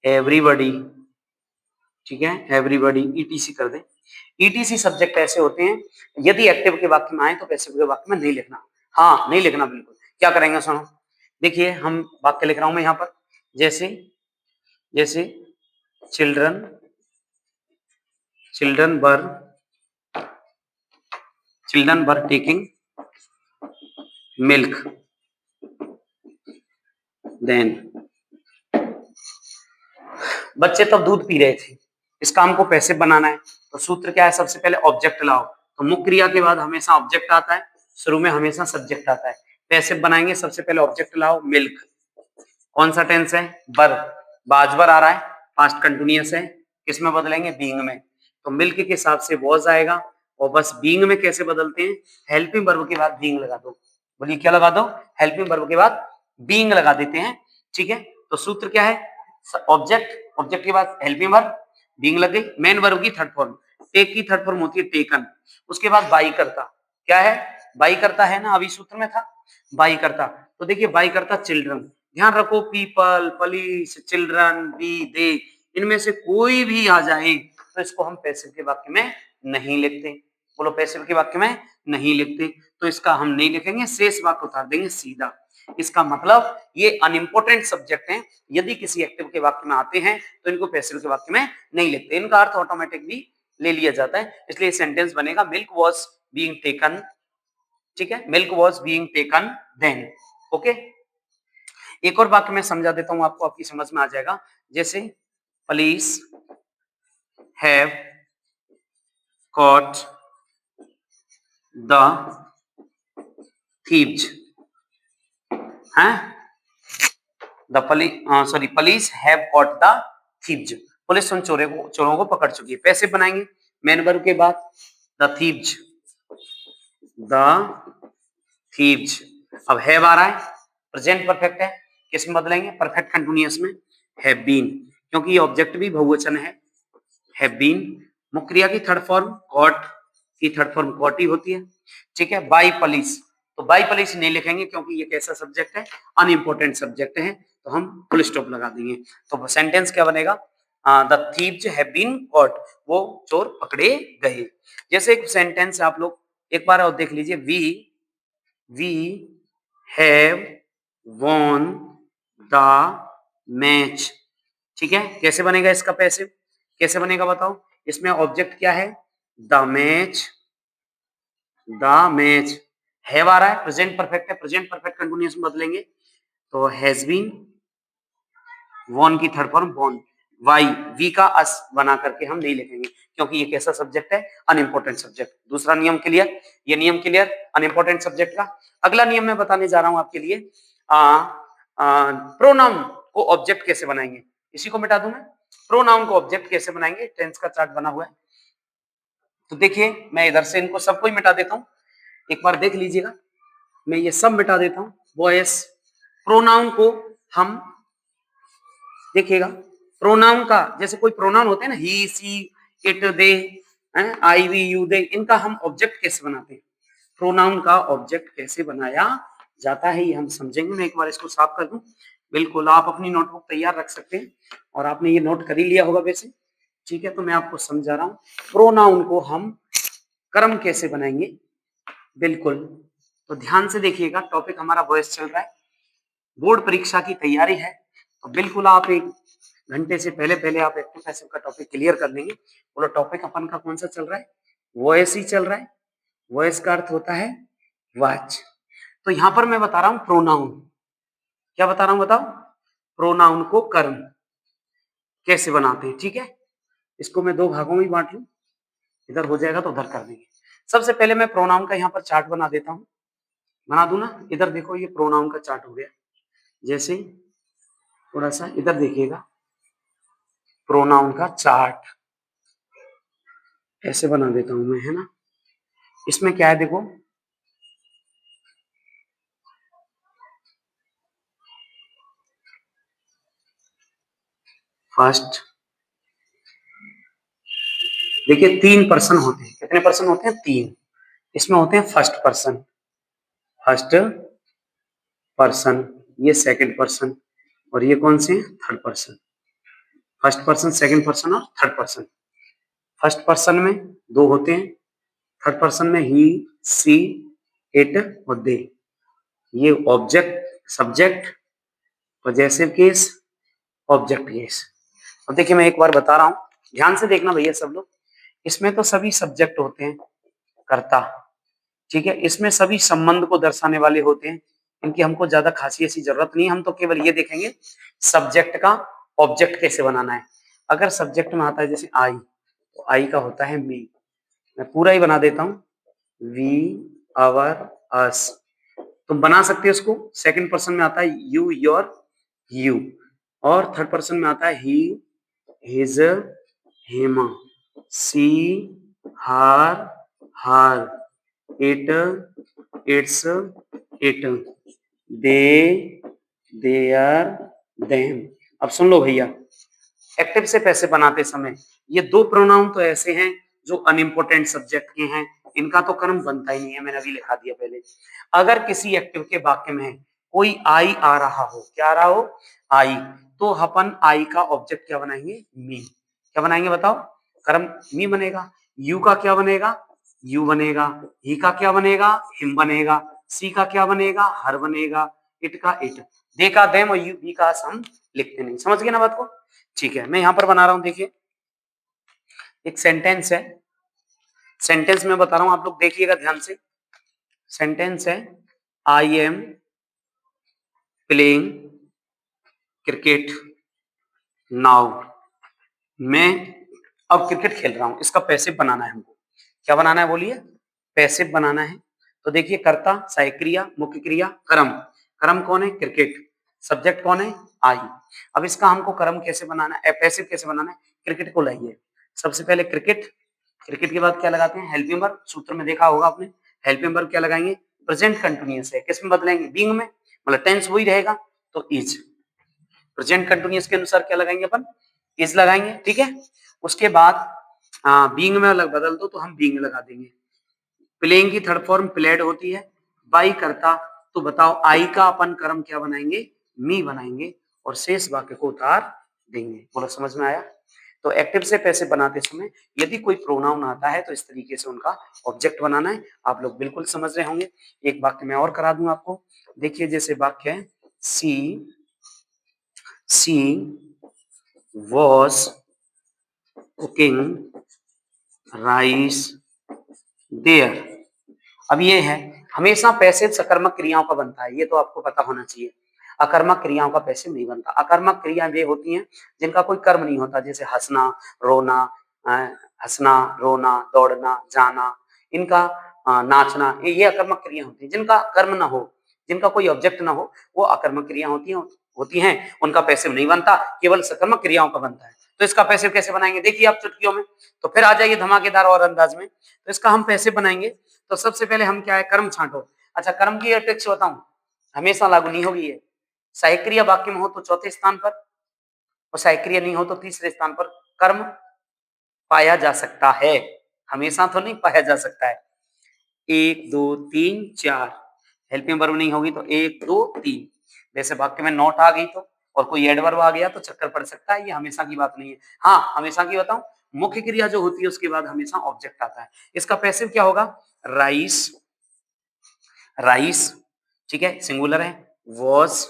everybody, ठीक है, एवरीबॉडी, ईटीसी कर दें। ईटीसी सब्जेक्ट ऐसे होते हैं, यदि एक्टिव के वाक्य में आए तो पैसिव के वाक्य में नहीं लिखना। हाँ, नहीं लिखना बिल्कुल। क्या करेंगे सुनो, देखिए हम वाक्य लिख रहा हूं मैं यहाँ पर, जैसे जैसे children, children were, children were taking milk, then बच्चे तब दूध पी रहे थे। इस काम को पैसिव बनाना है तो सूत्र क्या है, सबसे पहले ऑब्जेक्ट लाओ। तो मुख्य क्रिया के बाद हमेशा ऑब्जेक्ट आता है, शुरू में हमेशा सब्जेक्ट आता है। पैसिव बनाएंगे, सबसे पहले ऑब्जेक्ट लाओ मिल्क, कौन सा टेंस है, वर, बाजवर आ रहा है, पास्ट कंटिन्यूअस है, किसमें बदलेंगे, बीइंग में। तो मिल्क के हिसाब से वॉज आएगा, और बस बीइंग में कैसे बदलते हैं, हेल्पिंग वर्ब के बाद बीइंग लगा दो। बोलिए क्या लगा दो, हेल्पिंग वर्ब के बाद बीइंग लगा देते हैं, ठीक है। तो सूत्र क्या है, ऑब्जेक्ट, ऑब्जेक्ट के बाद हेल्पिंग वर्ब, बीइंग लग गई। मेन वर्ब की थर्ड फॉर्म, टेक की थर्ड फॉर्म होती है टेकन। उसके बाद बाई करता, क्या है, बाई करता है ना, अभी सूत्र में था बाई करता। तो देखिए बाई करता चिल्ड्रन, ध्यान रखो पीपल, पुलिस, चिल्ड्रन, बी, दे, इनमें से कोई भी आ जाए तो इसको हम पैसिव के वाक्य में नहीं लिखते। बोलो पैसिव के वाक्य में नहीं लिखते, तो इसका हम नहीं लिखेंगे, शेष वाक्य उतार देंगे सीधा। इसका मतलब ये अनइम्पोर्टेंट सब्जेक्ट हैं, यदि किसी एक्टिव के वाक्य में आते हैं तो इनको पैसिव के वाक्य में नहीं लिखते, इनका अर्थ ऑटोमेटिक भी ले लिया जाता है। इसलिए सेंटेंस बनेगा मिल्क वॉज बीइंग टेकन, ठीक है, milk was being taken then. Okay, एक और वाक्य मैं समझा देता हूं आपको, आपकी समझ में आ जाएगा। जैसे police have caught the thieves, हैं, the police have caught the thieves, police उन चोरों को पकड़ चुकी है। पैसे बनाएंगे मेन वर्ब के बाद द थीव्स, द थीव्स। अब हैव आ रहा है, प्रेजेंट परफेक्ट है, किस में बदलेंगे, परफेक्ट कंटिन्यूअस में, हैव बीन, क्योंकि ये ऑब्जेक्ट भी बहुवचन है, हैव बीन। मुख्य क्रिया की थर्ड फॉर्म कॉट की थर्ड फॉर्म कॉट ही होती है, ठीक है। बाई पुलिस, तो बाई पुलिस नहीं लिखेंगे क्योंकि ये कैसा सब्जेक्ट है, अनइम्पोर्टेंट सब्जेक्ट है, तो हम फुल स्टॉप लगा देंगे। तो सेंटेंस क्या बनेगा, the thieves have been caught, वो चोर पकड़े गए। जैसे एक सेंटेंस आप लोग एक बार और देख लीजिए, we have won the match, ठीक है। कैसे बनेगा इसका पैसिव, कैसे बनेगा बताओ, इसमें ऑब्जेक्ट क्या है, the match, the match, have आ रहा है, प्रेजेंट परफेक्ट है, प्रेजेंट परफेक्ट कंटिन्यूअस में बदलेंगे तो हैज बीन, वॉन की थर्ड फॉर्म वॉन, वाई, वी का अस बना करके हम नहीं लिखेंगे क्योंकि ये कैसा सब्जेक्ट है, अनइम्पोर्टेंट सब्जेक्ट। दूसरा नियम क्लियर, ये नियम क्लियर अनइम्पोर्टेंट सब्जेक्ट का। अगला नियम मैं बताने जा रहा हूं आपके लिए, प्रोनाउन को ऑब्जेक्ट कैसे बनाएंगे, इसी को मिटा दूं मैं। प्रोनाउन को ऑब्जेक्ट कैसे बनाएंगे, टेंस का चार्ट बना हुआ है, तो देखिए मैं इधर से इनको सबको ही मिटा देता हूं, एक बार देख लीजिएगा, मैं ये सब मिटा देता हूं। वॉइस प्रोनाउन को हम देखिएगा, प्रोनाउन का जैसे कोई प्रोनाउन होते हैं ना, he, she, it, they, I, we, you, they, इनका हम ऑब्जेक्ट कैसे बनाते हैं, प्रोनाउन का ऑब्जेक्ट कैसे बनाया जाता है ये हम समझेंगे। मैं एक बार इसको साफ कर दूं, बिल्कुल आप अपनी नोटबुक तैयार रख सकते हैं और आपने ये नोट कर ही लिया होगा वैसे, ठीक है। तो मैं आपको समझा रहा हूं प्रोनाउन को हम कर्म कैसे बनाएंगे, बिल्कुल। तो ध्यान से देखिएगा, टॉपिक हमारा वॉइस चल रहा है, बोर्ड परीक्षा की तैयारी है, तो बिल्कुल आप एक घंटे से पहले पहले आप एक्टिव पैसिव का टॉपिक क्लियर कर लेंगे। बोलो टॉपिक अपन का कौन सा चल रहा है, वॉइस ही चल रहा है। वॉइस का अर्थ होता है वाच। तो यहां पर मैं बता रहा हूं प्रोनाउन, क्या बता रहा हूं बताओ, प्रोनाउन को कर्म कैसे बनाते हैं, ठीक है। इसको मैं दो भागों में बांट लूं, इधर हो जाएगा तो उधर कर देंगे। सबसे पहले मैं प्रोनाउन का यहाँ पर चार्ट बना देता हूँ, बना दूं ना, इधर देखो ये प्रोनाउन का चार्ट हो गया। जैसे थोड़ा सा इधर देखिएगा, प्रोनाउन का चार्ट ऐसे बना देता हूं मैं, है ना। इसमें क्या है देखो, फर्स्ट। देखिए 3 पर्सन होते हैं, कितने पर्सन होते हैं? 3। इसमें होते हैं फर्स्ट पर्सन, फर्स्ट पर्सन, ये सेकंड पर्सन और ये कौन से हैं? Third person. First person, second person और थर्ड पर्सन। फर्स्ट पर्सन में 2 होते हैं, थर्ड पर्सन में ही, सी, इट और दे। ये object, subject, possessive case, object case. अब देखिए मैं एक बार बता रहा हूं, ध्यान से देखना भैया सब लोग। इसमें तो सभी सब्जेक्ट होते हैं, कर्ता, ठीक है। इसमें सभी संबंध को दर्शाने वाले होते हैं, इनकी हमको ज्यादा खासी ऐसी जरूरत नहीं है। हम तो केवल ये देखेंगे सब्जेक्ट का ऑब्जेक्ट कैसे बनाना है। अगर सब्जेक्ट में आता है जैसे आई, तो आई का होता है मी। मैं पूरा ही बना देता हूं, वी, आवर, अस। तुम बना सकते हो इसको। सेकंड पर्सन में आता है यू, योर, यू। और थर्ड पर्सन में आता है he, his, him, she, her, her, it, its, it, they, their, them. अब सुन लो भैया, एक्टिव से पैसे बनाते समय ये 2 प्रोनाउन तो ऐसे हैं जो अनइम्पोर्टेंट सब्जेक्ट के हैं, इनका तो कर्म बनता ही नहीं है, मैंने अभी लिखा दिया पहले। अगर किसी एक्टिव के वाक्य में कोई आई आ रहा हो, क्या आ रहा हो? आई, तो अपन आई का ऑब्जेक्ट क्या बनाएंगे? मी। क्या बनाएंगे बताओ? कर्म मी बनेगा। यू का क्या बनेगा? यू बनेगा। ही का क्या बनेगा? हिम बनेगा। सी का क्या बनेगा? हर बनेगा। इट का इट। दे का देम और यू बी का हम लिखते नहीं। समझ गए ना बात को? ठीक है, मैं यहां पर बना रहा हूं, देखिए एक सेंटेंस है, सेंटेंस में बता रहा हूं, आप लोग देखिएगा ध्यान से। सेंटेंस है, I am playing cricket now. मैं अब क्रिकेट खेल रहा हूं, इसका पैसिव बनाना है हमको। क्या बनाना है बोलिए? पैसिव बनाना है। तो देखिए कर्ता, सहायक क्रिया, मुख्य क्रिया, कर्म। कर्म कौन है? क्रिकेट। सब्जेक्ट कौन है? आई। अब इसका हमको कर्म कैसे बनाना है, पैसिव कैसे बनाना है? क्रिकेट को लाइए, सबसे पहले क्रिकेट। क्रिकेट के बाद क्या लगाते हैं? Helping verb. सूत्र में देखा होगा आपने, हेल्पिंग वर्ब क्या लगाएंगे? प्रेजेंट कंटिन्यूअस है, किस में बदलेंगे? बीइंग में, मतलब टेंस वही रहेगा, तो इज। प्रेजेंट कंटिन्यूअस के अनुसार क्या लगाएंगे अपन? इज लगाएंगे, ठीक है। उसके बाद बीइंग में अलग बदल दो तो हम बीइंग लगा देंगे। प्लेइंग की थर्ड फॉर्म प्लेड होती है, बाई करता। तो बताओ आई का अपन कर्म क्या बनाएंगे? मी बनाएंगे और शेष वाक्य को उतार देंगे। बोलो समझ में आया? तो एक्टिव से पैसे बनाते समय यदि कोई प्रोनाउन आता है तो इस तरीके से उनका ऑब्जेक्ट बनाना है। आप लोग बिल्कुल समझ रहे होंगे। एक वाक्य मैं और करा दूं आपको। देखिए जैसे वाक्य है, सी वॉज कुकिंग राइस देयर। अब ये है, हमेशा पैसिव सकर्मक क्रियाओं का बनता है, ये तो आपको पता होना चाहिए। अकर्मक क्रियाओं का पैसिव नहीं बनता। अकर्मक क्रियाएं वे होती हैं जिनका कोई कर्म नहीं होता, जैसे हंसना, रोना, हंसना, रोना, दौड़ना, जाना, इनका नाचना, ये अकर्मक क्रिया होती हैं। जिनका कर्म ना हो, जिनका कोई ऑब्जेक्ट ना हो, वो अकर्मक क्रिया होती हैं, उनका पैसिव नहीं बनता, केवल सकर्मक क्रियाओं का बनता है। तो इसका पैसिव कैसे बनाएंगे? देखिए आप चुटकियों में, तो फिर आ जाइए धमाकेदार और अंदाज में। तो इसका हम पैसिव बनाएंगे, तो सबसे पहले हम क्या है? कर्म छांटो। अच्छा, कर्म की ट्रिक्स बताऊं, हमेशा लागू नहीं होगी ये। सहायक क्रिया वाक्य में हो तो चौथे स्थान पर, और सहायक क्रिया नहीं हो तो तीसरे स्थान पर कर्म पाया जा सकता है। हमेशा तो नहीं पाया जा सकता है। 1 2 3 4, हेल्पिंग वर्ब नहीं होगी तो 1 2 3। जैसे वाक्य में नॉट आ गई तो, और कोई एडवर्ब आ गया तो चक्कर पड़ सकता है, ये हमेशा की बात नहीं है। हाँ, हमेशा की बताऊं, मुख्य क्रिया जो होती है उसके बाद हमेशा ऑब्जेक्ट आता है। इसका पैसिव क्या होगा? राइस, राइस, ठीक है, सिंगुलर है। वॉज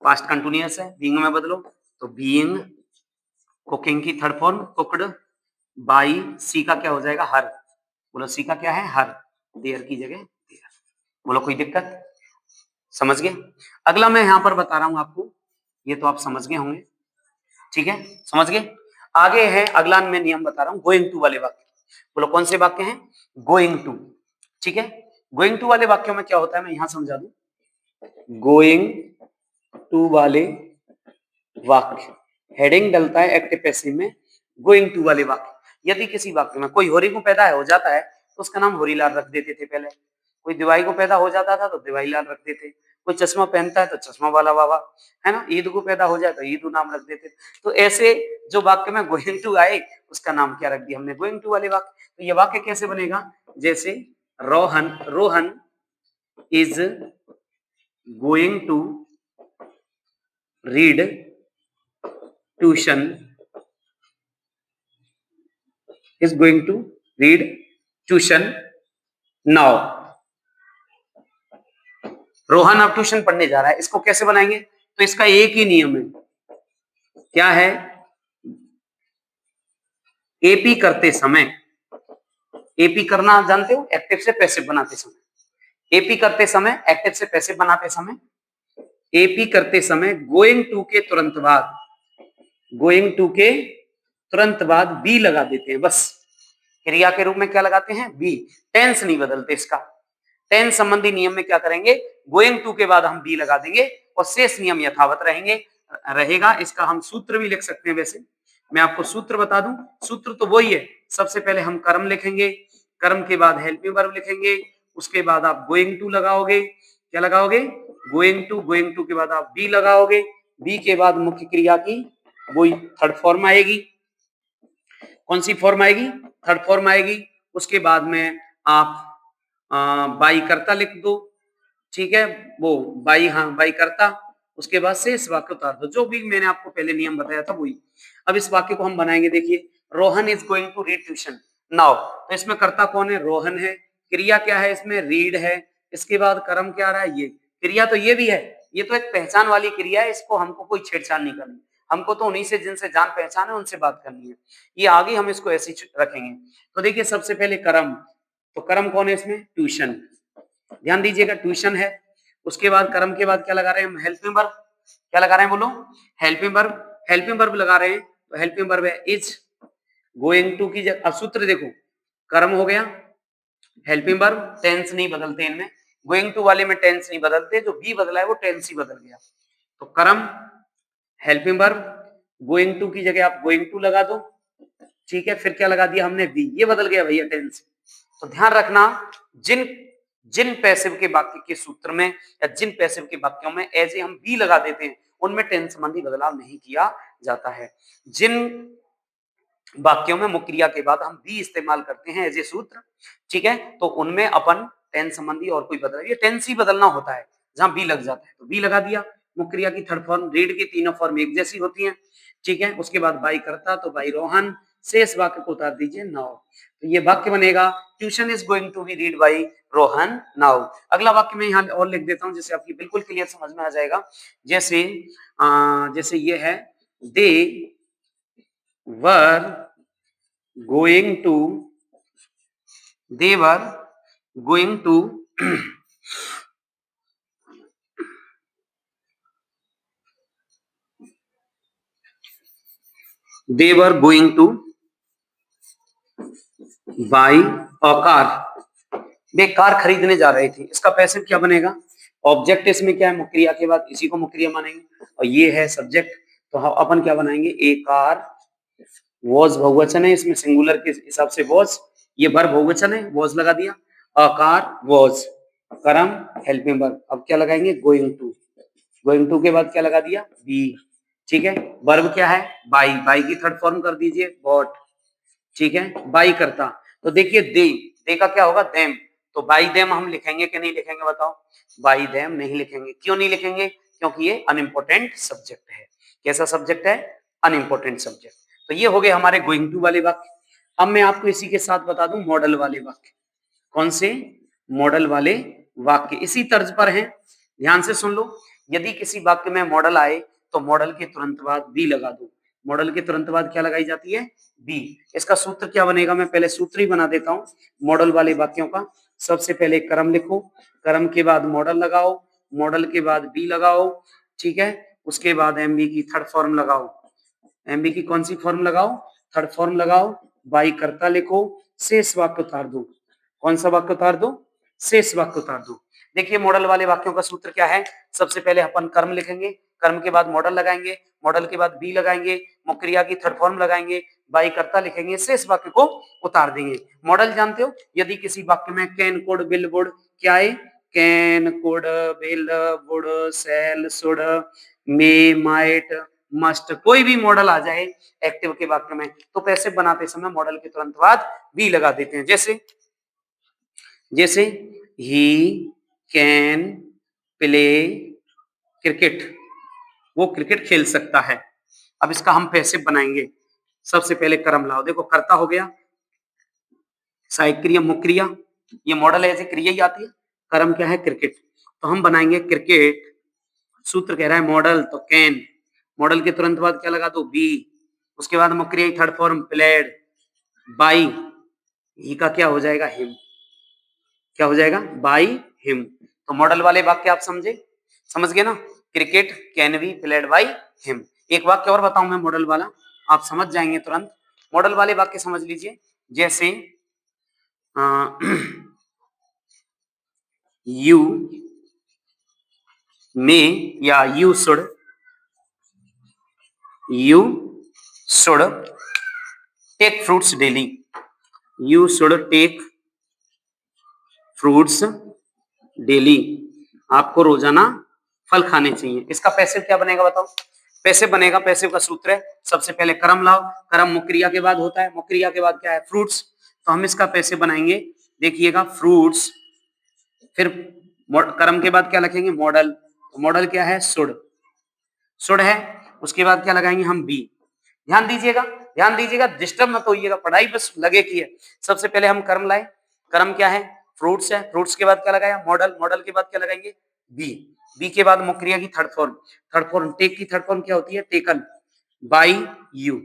पास्ट कंटिन्यूअस है, बीइंग में बदलो तो बीइंग। कुकिंग की थर्ड फॉर्म कुक्ड, बाई, सी का क्या हो जाएगा? हर। बोलो सी का क्या है? हर। देयर की जगह देयर। बोलो कोई दिक्कत? समझ गए? अगला मैं यहां पर बता रहा हूं आपको, ये तो आप समझ गए होंगे, ठीक है, समझ गए। आगे है अगला मैं नियम बता रहा हूं, गोइंग टू वाले वाक्य। बोलो कौन से वाक्य हैं? गोइंग टू, ठीक है। गोइंग टू वाले वाक्यों में क्या होता है, मैं यहां समझा दूं। गोइंग टू वाले वाक्य, हेडिंग डलता है एक्टिव पैसिव में। गोइंग टू वाले वाक्य, यदि किसी वाक्य में कोई होरी को पैदा हो जाता है तो उसका नाम होरीलाल रख देते थे पहले। कोई दिवाई को पैदा हो जाता था तो दिवाई लाल रख देते, कोई चश्मा पहनता है तो चश्मा वाला बाबा, है ना? ईद को पैदा हो जाए तो ईदू नाम रख देते। तो ऐसे जो वाक्य में गोइंग टू आए उसका नाम क्या रख दिया हमने, गोइंग टू वाले वाक्य। तो ये वाक्य कैसे बनेगा, जैसे Rohan Rohan is going to read tuition, is going to read tuition now। Rohan अब ट्यूशन पढ़ने जा रहा है, इसको कैसे बनाएंगे, तो इसका एक ही नियम है, क्या है, एपी करते समय, एपी करना जानते हो, एक्टिव से पैसिव बनाते समय, एपी करते समय, एक्टिव से पैसिव बनाते समय, एपी करते समय गोइंग टू के तुरंत बाद, गोइंग टू के तुरंत बाद बी लगा देते हैं, बस क्रिया के रूप में क्या लगाते हैं, बी। टेंस नहीं बदलते इसका। टेंस संबंधी नियम में क्या करेंगे, गोइंग टू के बाद हम बी लगा देंगे और शेष नियम यथावत रहेगा। इसका हम सूत्र भी लिख सकते हैं। वैसे मैं आपको सूत्र बता दूं, सूत्र तो वही है, सबसे पहले हम कर्म लिखेंगे, कर्म के बाद हेल्पिंग वर्ब लिखेंगे, उसके बाद आप गोइंग टू लगाओगे, क्या लगाओगे, गोइंग टू, गोइंग टू के बाद आप बी लगाओगे, बी के बाद मुख्य क्रिया की वही थर्ड फॉर्म आएगी। कौन सी फॉर्म आएगी, थर्ड फॉर्म आएगी। उसके बाद में आप बाई कर्ता लिख दो, ठीक है, वो बाई, हाँ बाई कर्ता, उसके बाद शेष वाक्य उतार दो, जो भी मैंने आपको पहले नियम बताया था वही। अब इस वाक्य को हम बनाएंगे, देखिए Rohan is going to read tuition now, तो इसमें कर्ता कौन है, रोहन है, क्रिया क्या है इसमें, रीड है, इसके बाद कर्म क्या आ रहा है, ये क्रिया तो ये भी है, ये तो एक पहचान वाली क्रिया है, इसको हमको कोई छेड़छाड़ नहीं करनी, हमको तो उन्हीं से जिनसे जान पहचान है उनसे बात करनी है, ये आगे हम इसको ऐसे रखेंगे। तो देखिए सबसे पहले कर्म, तो कर्म कौन है इसमें, ट्यूशन, ध्यान दीजिएगा ट्यूशन है। उसके बाद कर्म के बाद क्या लगा रहे हैं हम, हेल्पिंग वर्ब, क्या लगा रहे हैं बोलो, हेल्पिंग वर्ब, हेल्पिंग वर्ब लगा रहे हैं, तो हेल्पिंग वर्ब है इज, गोइंग टू की जगह, अब सूत्र देखो, कर्म हो गया, हेल्पिंग वर्ब, टेंस नहीं बदलते इनमें, गोइंग टू वाले में टेंस नहीं बदलते, जो बी बदला है वो टेंस ही बदल गया। तो कर्म, हेल्पिंग वर्ब, गोइंग टू की जगह आप गोइंग टू लगा दो, ठीक है, फिर क्या लगा दिया हमने, बी, ये बदल गया भैया टेंस। तो ध्यान रखना, जिन जिन पैसिव के वाक्य के सूत्र में या जिन पैसिव के वाक्यों में ऐसे हम बी लगा देते हैं उनमें टेंस संबंधी बदलाव नहीं किया जाता है। जिन वाक्यों में मुख्य क्रिया के बाद हम बी इस्तेमाल करते हैं एज ए सूत्र, ठीक है, तो उनमें अपन टेंस संबंधी और कोई बदलाव, ये टेंस ही बदलना होता है, जहां बी लग जाता है तो बी लगा दिया। मुख्य क्रिया की थर्ड फॉर्म, रीड की तीनों फॉर्म एक जैसी होती हैं, ठीक है। उसके बाद बाई करता तो बाई रोहन, शेष वाक्य को उतार दीजिए नाउ, तो ये वाक्य बनेगा tuition is going to be read by Rohan now. अगला वाक्य मैं यहाँ और लिख देता हूँ जिससे आपकी बिल्कुल क्लियर समझ में आ जाएगा। जैसे जैसे ये है, they were going to, they were going to they were going to buy a car, way car खरीदने जा रहे थे, इसका पैसिव क्या बनेगा, ऑब्जेक्ट इसमें क्या है, मुख्य क्रिया के बाद इसी को मुख्य क्रिया मानेंगे और ये है सब्जेक्ट, तो हम अपन क्या बनाएंगे, ए कार, वॉज बहुवचन है इसमें सिंगुलर के हिसाब से वॉज, ये वर्ब बहुवचन है वॉज लगा दिया, अ कार वॉज, कर्म हेल्पिंग वर्ब, अब क्या लगाएंगे, गोइंग टू, गोइंग टू के बाद क्या लगा दिया, बी, ठीक है। वर्ब क्या है, बाई, बाई की थर्ड फॉर्म कर दीजिए बॉट, ठीक है, बाई करता, तो देखिए दे का क्या होगा, देम, तो बाई देम हम लिखेंगे कि नहीं लिखेंगे बताओ, बाई देम नहीं लिखेंगे, क्यों नहीं लिखेंगे, क्योंकि ये अनइम्पोर्टेंट सब्जेक्ट है। कैसा सब्जेक्ट है, अनइम्पोर्टेंट सब्जेक्ट। तो ये हो गए हमारे गोइंग टू वाले वाक्य। अब मैं आपको इसी के साथ बता दूं मॉडल वाले वाक्य, कौन से, मॉडल वाले वाक्य इसी तर्ज पर हैं, ध्यान से सुन लो। यदि किसी वाक्य में मॉडल आए तो मॉडल के तुरंत बाद बी लगा दो, मॉडल के तुरंत बाद क्या लगाई जाती है, बी। इसका सूत्र क्या बनेगा, मैं पहले सूत्र ही बना देता हूं मॉडल वाले वाक्यों का। सबसे पहले कर्म लिखो, कर्म के बाद मॉडल लगाओ, मॉडल के बाद बी लगाओ, ठीक है, उसके बाद एमबी की थर्ड फॉर्म लगाओ, एमबी की कौन सी फॉर्म लगाओ, थर्ड फॉर्म लगाओ, बाई कर्ता लिखो, शेष वाक्य उतार दो, कौन सा वाक्य उतार दो, शेष वाक्य उतार दो। देखिए मॉडल वाले वाक्यों का सूत्र क्या है, सबसे पहले अपन कर्म लिखेंगे, कर्म के बाद मॉडल लगाएंगे, मॉडल के बाद बी लगाएंगे, मुख्य क्रिया की थर्ड फॉर्म लगाएंगे, बाई कर्ता लिखेंगे, शेष वाक्य को उतार देंगे। मॉडल जानते हो, यदि किसी वाक्य में कैन, कुड, विल, वुड, क्या है? Can, could, will, would, shall, should, may, might, must, कोई भी मॉडल आ जाए एक्टिव के वाक्य में तो पैसिव बनाते समय मॉडल के तुरंत बाद बी लगा देते हैं। जैसे जैसे ही कैन प्ले क्रिकेट, वो क्रिकेट खेल सकता है। अब इसका हम पैसिव बनाएंगे। सबसे पहले कर्म लाओ, देखो कर्ता हो गया, सहायक क्रिया, मुख्य क्रिया, ये मॉडल है, ऐसे क्रिया ही आती है। कर्म क्या है? क्रिकेट। तो हम बनाएंगे क्रिकेट, सूत्र कह रहा है मॉडल, तो कैन, मॉडल के तुरंत बाद क्या लगा दो? बी, उसके बाद मुख्य क्रिया थर्ड फॉर्म प्लेड, बाई, ही का क्या हो जाएगा? हिम, क्या हो जाएगा? By him. तो मॉडल वाले वाक्य आप समझे, समझ गए ना? Cricket can be played by him. एक वाक्य और बताऊं मैं मॉडल वाला, आप समझ जाएंगे तुरंत। मॉडल वाले वाक्य समझ लीजिए, जैसे यू मे या you should take fruits daily, you should take fruits daily, आपको रोजाना फल खाने चाहिए। इसका पैसिव क्या बनेगा बताओ? पैसिव बनेगा, पैसिव का सूत्र है, सबसे पहले कर्म लाओ, कर्म मुख्य क्रिया के बाद होता है, मुख्य क्रिया के बाद क्या है? फ्रूट्स। तो हम इसका पैसिव बनाएंगे, देखिएगा फ्रूट्स, फिर कर्म के बाद क्या लिखेंगे? मॉडल, तो मॉडल क्या है? शुड, शुड है, उसके बाद क्या लगाएंगे हम? बी। ध्यान दीजिएगा, ध्यान दीजिएगा, डिस्टर्ब मत होइएगा, पढ़ाई बस लगे की है। सबसे पहले हम कर्म लाए, कर्म क्या है? फ्रूट्स है, फ्रूट्स के बाद क्या लगाया? मॉडल, मॉडल के बाद क्या लगाएंगे? बी, बी के बाद मुख्य क्रिया की third form, third form take की थर्ड फॉर्म क्या होती है? Taken, by you,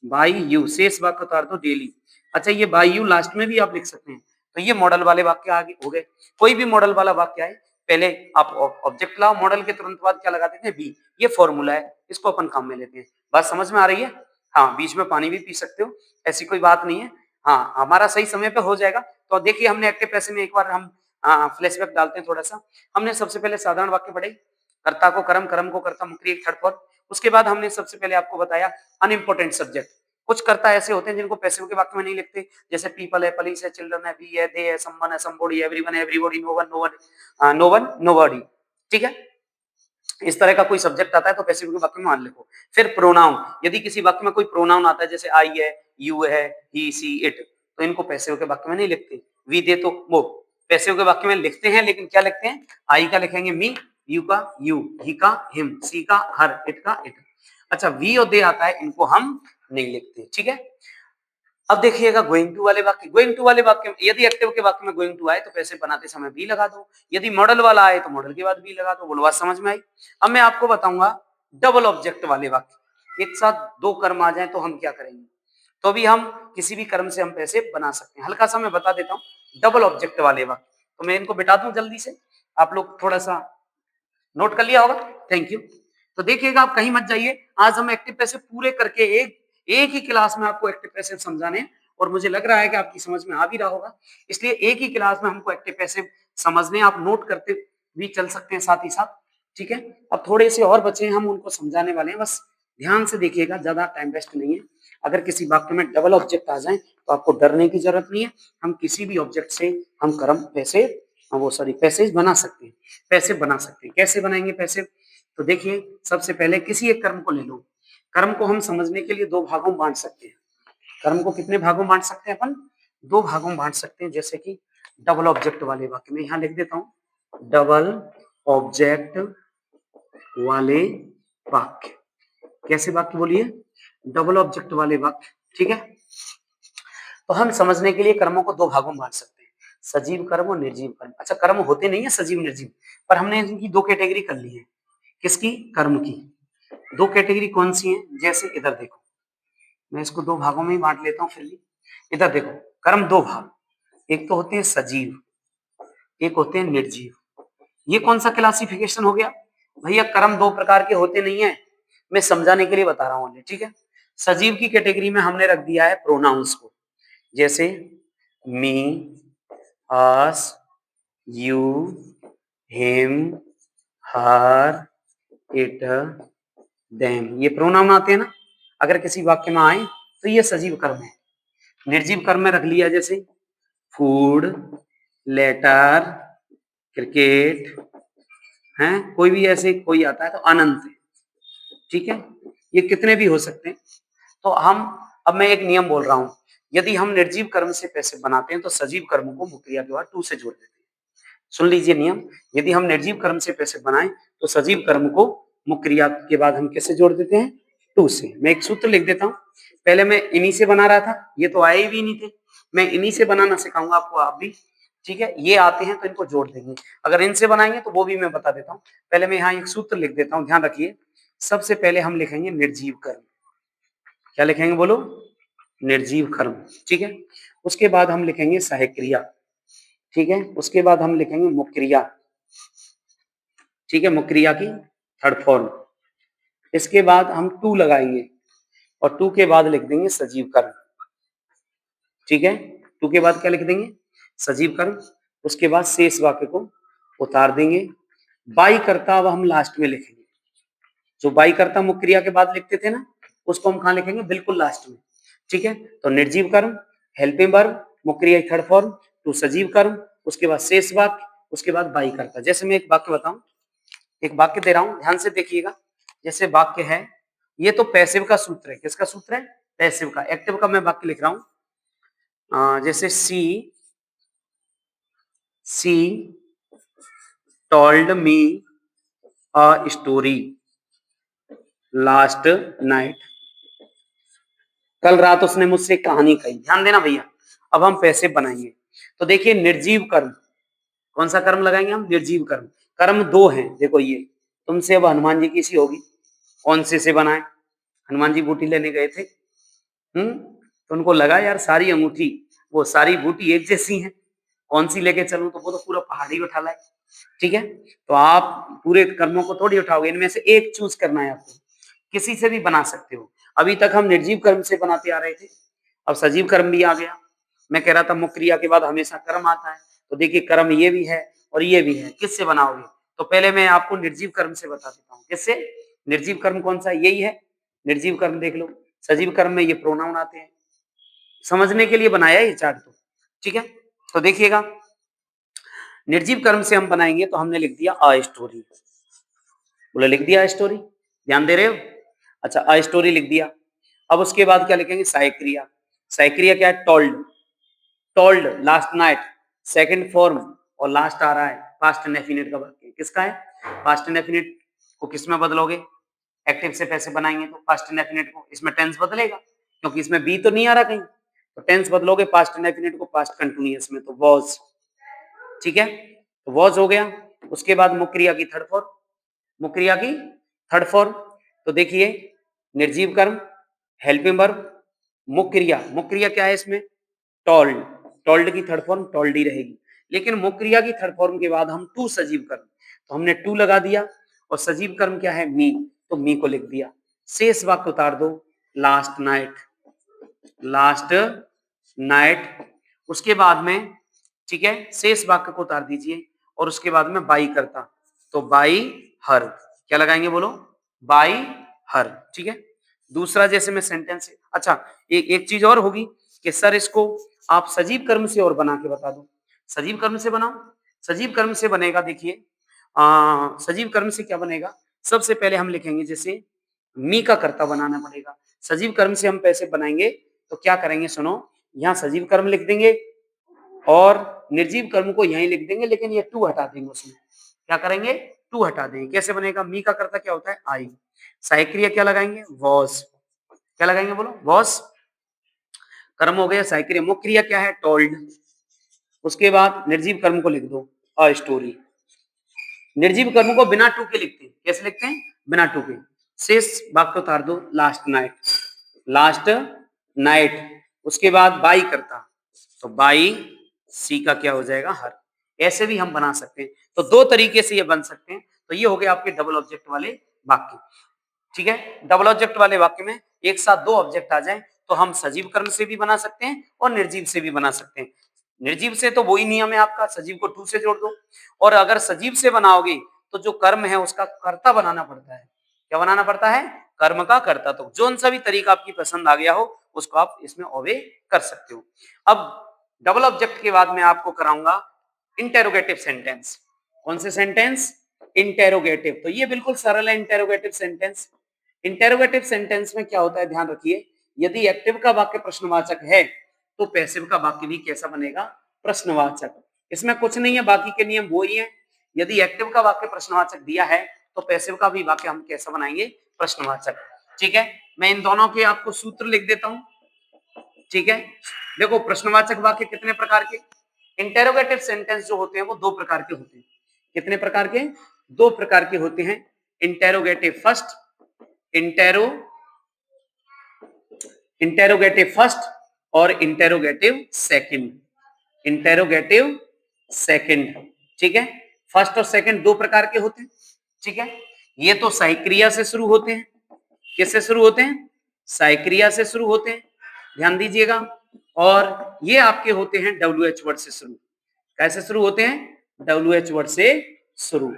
by you, शेष वाक्य उतार दो डेली। अच्छा, ये बाई यू लास्ट में भी आप लिख सकते हैं। तो ये मॉडल वाले वाक्य आगे हो गए। कोई भी मॉडल वाला वाक्य आए, पहले आप ऑब्जेक्ट लाओ, मॉडल के तुरंत बाद क्या लगा देते हैं? बी। ये फॉर्मूला है, इसको अपन काम में लेते हैं। बात समझ में आ रही है? हाँ, बीच में पानी भी पी सकते हो, ऐसी कोई बात नहीं है। हाँ, हमारा सही समय पे हो जाएगा। तो देखिए, हमने एक्टिव पैसिव में एक बार हम फ्लैशबैक डालते हैं थोड़ा सा। हमने सबसे पहले साधारण वाक्य पढ़े, कर्ता को कर्म, कर्म को कर्ता, मुख्य क्रिया थर्ड फॉर्म। उसके बाद हमने सबसे पहले आपको बताया अनइम्पोर्टेंट सब्जेक्ट। कुछ कर्ता ऐसे होते हैं जिनको पैसिव के वाक्य में नहीं लिखते, जैसे पीपल है, पुलिस है, चिल्ड्रन है, बी है, दे है, समवन है, समबॉडी, एवरीवन है, everybody, no one, no one, nobody. ठीक है, इस तरह का कोई सब्जेक्ट आता है तो पैसिव के वाक्य में मान लिखो। फिर प्रोनाउन, यदि किसी वाक्य में कोई प्रोनाउन आता है, जैसे आई है, यू है, ही, सी, इट, तो इनको पैसिव के वाक्य में नहीं लिखते। वी, दे, तो वो पैसिव के वाक्य में लिखते हैं, लेकिन क्या लिखते हैं? आई का लिखेंगे मी, यू का यू, ही का हिम, सी का हर, इट का इट। अच्छा, वी और दे आता है, इनको हम नहीं लिखते। ठीक है, अब देखिएगा गोइंग टू वाले वाक्य, गोइंग टू वाले वाक्य में यदि एक्टिव के वाक्य में गोइंग टू आए तो पैसे बनाते समय बी लगा दो, यदि मॉडल वाला आए तो मॉडल के बाद बी लगा दो। बोलो, बात समझ में आई? अब मैं आपको बताऊंगा डबल ऑब्जेक्ट वाले वाक्य, एक साथ दो कर्म आ जाए तो हम क्या करेंगे। तो भी हम किसी भी कर्म से हम पैसे बना सकते हैं। हल्का सा मैं बता देता हूँ डबल ऑब्जेक्ट वाले वाक्य, तो मैं इनको बिटा दूं जल्दी से, आप लोग थोड़ा सा नोट कर लिया होगा। Thank you. तो देखिएगा, आप कहीं मत जाइए, आज हम एक्टिव पैसिव पूरे करके एक ही क्लास में आपको एक्टिव पैसिव समझाने हैं, और मुझे लग रहा है कि आपकी समझ में आ भी रहा होगा। इसलिए एक ही क्लास में हमको एक्टिव पैसिव समझने, आप नोट करते भी चल सकते हैं साथ ही साथ। ठीक है, अब थोड़े से और बचे हैं, हम उनको समझाने वाले हैं, बस ध्यान से देखिएगा, ज्यादा टाइम वेस्ट नहीं है। अगर किसी वाक्य में डबल ऑब्जेक्ट आ जाए तो आपको डरने की जरूरत नहीं है, हम किसी भी ऑब्जेक्ट से हम कर्म पैसे वो सॉरी पैसेज बना सकते हैं, पैसे बना सकते हैं। कैसे बनाएंगे पैसे? तो देखिए, सबसे पहले किसी एक कर्म को ले लो, कर्म को हम समझने के लिए दो भागों में बांट सकते हैं। कर्म को कितने भागों में बांट सकते हैं अपन? दो भागों में बांट सकते हैं। जैसे कि डबल ऑब्जेक्ट वाले वाक्य में यहां लिख देता हूं, डबल ऑब्जेक्ट वाले वाक्य। कैसे वाक्य बोलिए? डबल ऑब्जेक्ट वाले वाक्य। ठीक है, तो हम समझने के लिए कर्मों को दो भागों में बांट सकते हैं, सजीव कर्म और निर्जीव कर्म। अच्छा, कर्म होते नहीं है सजीव निर्जीव, पर हमने इनकी दो कैटेगरी कर ली है। किसकी? कर्म की। दो कैटेगरी कौन सी है? जैसे इधर देखो, मैं इसको दो भागों में ही बांट लेता हूँ फिर भी। इधर देखो, कर्म दो भाग, एक तो होते हैं सजीव, एक होते हैं निर्जीव। ये कौन सा क्लासिफिकेशन हो गया भैया? कर्म दो प्रकार के होते नहीं है, मैं समझाने के लिए बता रहा हूँ। ठीक है, सजीव की कैटेगरी में हमने रख दिया है प्रोनाउंस को, जैसे me, us, you, him, her, it, them, ये प्रोनाउन आते हैं ना, अगर किसी वाक्य में आए तो ये सजीव कर्म है। निर्जीव कर्म में रख लिया, जैसे फूड, लेटर, क्रिकेट है, कोई भी ऐसे कोई आता है तो अनंत है, ठीक है, ये कितने भी हो सकते हैं। तो हम अब मैं एक नियम बोल रहा हूँ, यदि हम निर्जीव कर्म से पैसे बनाते हैं तो सजीव कर्म को मुक्रिया के बाद टू से जोड़ देते हैं। सुन लीजिए नियम, यदि हम निर्जीव कर्म से पैसे बनाएं तो सजीव कर्म को मुक्रिया के बाद हम कैसे जोड़ देते हैं, टू से। मैं एक सूत्र लिख देता हूँ, पहले मैं इन्हीं से बना रहा था, ये तो आए भी नहीं थे, मैं इन्हीं से बनाना सिखाऊंगा आपको, आप भी, ठीक है, ये आते हैं तो इनको जोड़ देंगे, अगर इनसे बनाएंगे तो वो भी मैं बता देता हूँ। पहले मैं यहाँ एक सूत्र लिख देता हूँ, ध्यान रखिए। सबसे पहले हम लिखेंगे निर्जीव कर्म, क्या लिखेंगे बोलो, निर्जीव कर्म, ठीक है। उसके बाद हम लिखेंगे सहक्रिया, ठीक है। उसके बाद हम लिखेंगे मुक्रिया, ठीक है, मुक्रिया की थर्ड फॉर्म। इसके बाद हम टू लगाएंगे और टू के बाद लिख देंगे सजीव कर्म, ठीक है। टू के बाद क्या लिख देंगे, सजीव कर्म। उसके बाद शेष वाक्य को उतार देंगे। बाई कर्ता अब हम लास्ट में लिखेंगे, जो बाई कर्ता मुक्रिया के बाद लिखते थे ना, उसको हम कहाँ लिखेंगे, बिल्कुल लास्ट में, ठीक है। तो निर्जीव कर्म, हेल्पिंग वर्ब, मुक्रिया थर्ड फॉर्म, टू सजीव कर्म, उसके बाद शेष वाक्य, उसके बाद बाई कर्ता। जैसे मैं एक वाक्य बताऊं, एक वाक्य दे रहा हूं, ध्यान से देखिएगा। जैसे वाक्य है, ये तो पैसिव का सूत्र है, किसका सूत्र है, पैसिव का। एक्टिव का मैं वाक्य लिख रहा हूं, जैसे सी told me a story last night, कल रात उसने मुझसे कहानी कही। ध्यान देना भैया, अब हम पैसे बनाएंगे तो देखिए निर्जीव कर्म, कौन सा कर्म लगाएंगे हम, निर्जीव कर्म। कर्म दो हैं, देखो ये तुमसे अब हनुमान जी की सी होगी, कौन से बनाए, हनुमान जी बूटी लेने गए थे, तो उनको लगा यार सारी अंगूठी, वो सारी बूटी एक जैसी हैं, कौन सी लेके चलूं, तो वो तो पूरा पहाड़ ही उठा लाए, ठीक है। तो आप पूरे कर्मों को थोड़ी उठाओगे, इनमें से एक चूज करना है आपको, किसी से भी बना सकते हो। अभी तक हम निर्जीव कर्म से बनाते आ रहे थे, अब सजीव कर्म भी आ गया। मैं कह रहा था मुक्रिया के बाद हमेशा कर्म आता है, तो देखिए कर्म ये भी है और ये भी है, किससे बनाओगे, तो पहले मैं आपको निर्जीव कर्म से बता देता हूँ, किससे, निर्जीव कर्म कौन सा, यही है निर्जीव कर्म, देख लो। सजीव कर्म में ये प्रोनाउन आते हैं, समझने के लिए बनाया ये चार्ट तो, ठीक है। तो देखिएगा, निर्जीव कर्म से हम बनाएंगे तो हमने लिख दिया अ स्टोरी, बोले लिख दिया स्टोरी, ध्यान दे रहे हो, अच्छा अ स्टोरी लिख दिया। अब उसके बाद क्या लिखेंगे, सहायक क्रिया। सहायक क्रिया क्या है, told, told last night, second form, और लास्ट आ रहा है पास्ट इंडेफिनिट का वाक्य, किसका है, पास्ट इंडेफिनिट को किस में बदलोगे, एक्टिव से पैसे बनाएंगे तो पास्ट इंडेफिनिट को, इसमें टेंस बदलेगा क्योंकि इसमें बी तो नहीं आ रहा कहीं, तो टेंस बदलोगे पास्ट इंडेफिनिट को पास्ट कंटिन्यूअस में, तो वाज, ठीक है, तो वाज हो गया। उसके बाद मुक्रिया की थर्ड फॉर्म, मुक्रिया की थर्ड फॉर्म, तो देखिए निर्जीव कर्म, हेल्पिंग वर्ब, मुक्रिया, मुक्रिया क्या है इसमें, टोल्ड, टोल्ड की थर्ड फॉर्म टोल्ड ही रहेगी, लेकिन मुक्रिया की थर्ड फॉर्म के बाद हम टू सजीव कर्म, तो हमने टू लगा दिया, और सजीव कर्म क्या है, मी, तो मी को लिख दिया। शेष वाक्य उतार दो, लास्ट नाइट, लास्ट नाइट। उसके बाद में, ठीक है, शेष वाक्य को उतार दीजिए और उसके बाद में बाई करता, तो बाई हर, क्या लगाएंगे बोलो, बाई हर, ठीक है। दूसरा जैसे मैं सेंटेंस, अच्छा एक चीज और होगी कि सर इसको आप सजीव कर्म से और बना के बता दो, सजीव कर्म से बनाओ। सजीव कर्म से बनेगा, देखिए सजीव कर्म से क्या बनेगा, सबसे पहले हम लिखेंगे, जैसे मी का कर्ता बनाना पड़ेगा। सजीव कर्म से हम पैसे बनाएंगे तो क्या करेंगे, सुनो, यहाँ सजीव कर्म लिख देंगे और निर्जीव कर्म को यहीं लिख देंगे, लेकिन ये टू हटा देंगे, उसमें क्या करेंगे, टू हटा देंगे। कैसे बनेगा, मी का कर्ता क्या होता है, आई, सहायक क्रिया क्या लगाएंगे, वॉज, क्या लगाएंगे बोलो, वॉज, कर्म हो गया सहायक क्रिया। मुख्य क्रिया क्या है, टोल्ड। उसके बाद निर्जीव कर्म को लिख दो, अ स्टोरी। निर्जीव कर्म को बिना टू के लिखते हैं, कैसे लिखते हैं, बिना टू के। शेष वाक्य उतार दो, लास्ट नाइट, लास्ट नाइट। उसके बाद बाई करता, तो बाई सी का क्या हो जाएगा, हर। ऐसे भी हम बना सकते हैं, तो दो तरीके से ये बन सकते हैं। तो ये हो गए आपके डबल ऑब्जेक्ट वाले वाक्य, ठीक है। डबल ऑब्जेक्ट वाले वाक्य में एक साथ दो ऑब्जेक्ट आ जाए तो हम सजीव कर्म से भी बना सकते हैं और निर्जीव से भी बना सकते हैं। निर्जीव से तो वही नियम है आपका, सजीव को टू से जोड़ दो, और अगर सजीव से बनाओगे तो जो कर्म है उसका कर्ता बनाना पड़ता है। क्या बनाना पड़ता है, कर्म का कर्ता। तो जोन सा भी तरीका आपकी पसंद आ गया हो उसको आप इसमें ओबे कर सकते हो। अब डबल ऑब्जेक्ट के बाद मैं आपको कराऊंगा इंटेरोगेटिव सेंटेंस। कौन से सेंटेंस? इंटेरोगेटिव। तो ये बिल्कुल सरल है इंटेरोगेटिव सेंटेंस। इंटेरोगेटिव सेंटेंस में क्या होता है, ध्यान रखिए, यदि एक्टिव का वाक्य प्रश्नवाचक है तो पैसिव का वाक्य भी कैसा बनेगा? प्रश्नवाचक। इसमें कुछ नहीं है, बाकी के नियम वो ही है। यदि एक्टिव का वाक्य प्रश्नवाचक दिया है तो पैसिव का भी वाक्य हम कैसा बनाएंगे? प्रश्नवाचक। ठीक है, मैं इन दोनों के आपको सूत्र लिख देता हूं। ठीक है, देखो प्रश्नवाचक वाक्य कितने प्रकार के, इंटेरोगेटिव सेंटेंस जो होते हैं वो दो प्रकार के होते हैं। कितने प्रकार के? दो प्रकार के होते हैं। Interrogative first, intero interrogative first और इंटेरोगेटिव सेकंड। इंटेरोगेटिव सेकंड, ठीक है, फर्स्ट और सेकंड दो प्रकार के होते हैं। ठीक है, ये तो सही क्रिया से शुरू होते हैं। किससे शुरू होते हैं? सहायक क्रिया से शुरू होते हैं, ध्यान दीजिएगा। और ये आपके होते हैं WH वर्ड से शुरू। कैसे शुरू होते हैं? WH वर्ड से शुरू।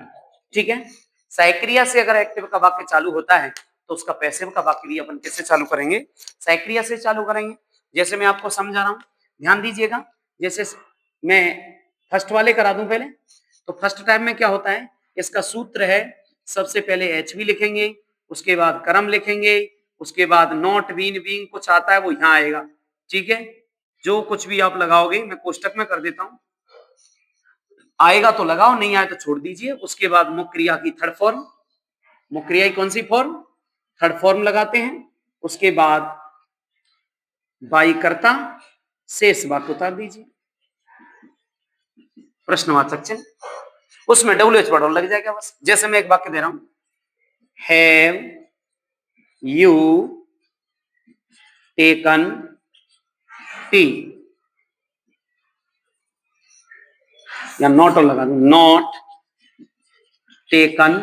ठीक है, सहायक क्रिया से अगर एक्टिव का वाक्य चालू होता है तो उसका पैसिव का वाक्य भी अपन किससे चालू करेंगे? सहायक क्रिया से चालू करेंगे। जैसे मैं आपको समझा रहा हूं, ध्यान दीजिएगा। जैसे मैं फर्स्ट वाले करा दूं पहले। तो फर्स्ट टाइम में क्या होता है, इसका सूत्र है, सबसे पहले HV लिखेंगे, उसके बाद कर्म लिखेंगे, उसके बाद नॉट, बीन, बीइंग कुछ आता है वो यहां आएगा। ठीक है, जो कुछ भी आप लगाओगे मैं कोष्टक में कर देता हूं, आएगा तो लगाओ, नहीं आए तो छोड़ दीजिए। उसके बाद मुख्य क्रिया की थर्ड फॉर्म, मुख्य क्रिया की कौन सी फॉर्म? थर्ड फॉर्म लगाते हैं। उसके बाद बाई कर्ता, शेष वाक्य उतार दीजिए, प्रश्नवाचक चिन्ह, उसमें WH वर्ड लग जाएगा बस। जैसे मैं एक वाक्य दे रहा हूं, हैव यू टेकन टी, या नॉट और लगा दूं, not taken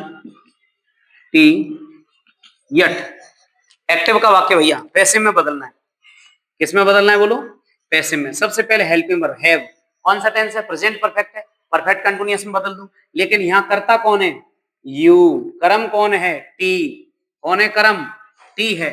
T yet. Active का वाक्य भैया पैसिव में बदलना है। किस में बदलना है बोलो? पैसिव में। सबसे पहले हेल्पिंग वर्ब हैव, कौन सा टेंस है? प्रेजेंट परफेक्ट है, परफेक्ट कंटीन्यूअस में बदल दूं। लेकिन यहां कर्ता कौन है? यू। कर्म कौन है? टी। कौन है कर्म? टी है।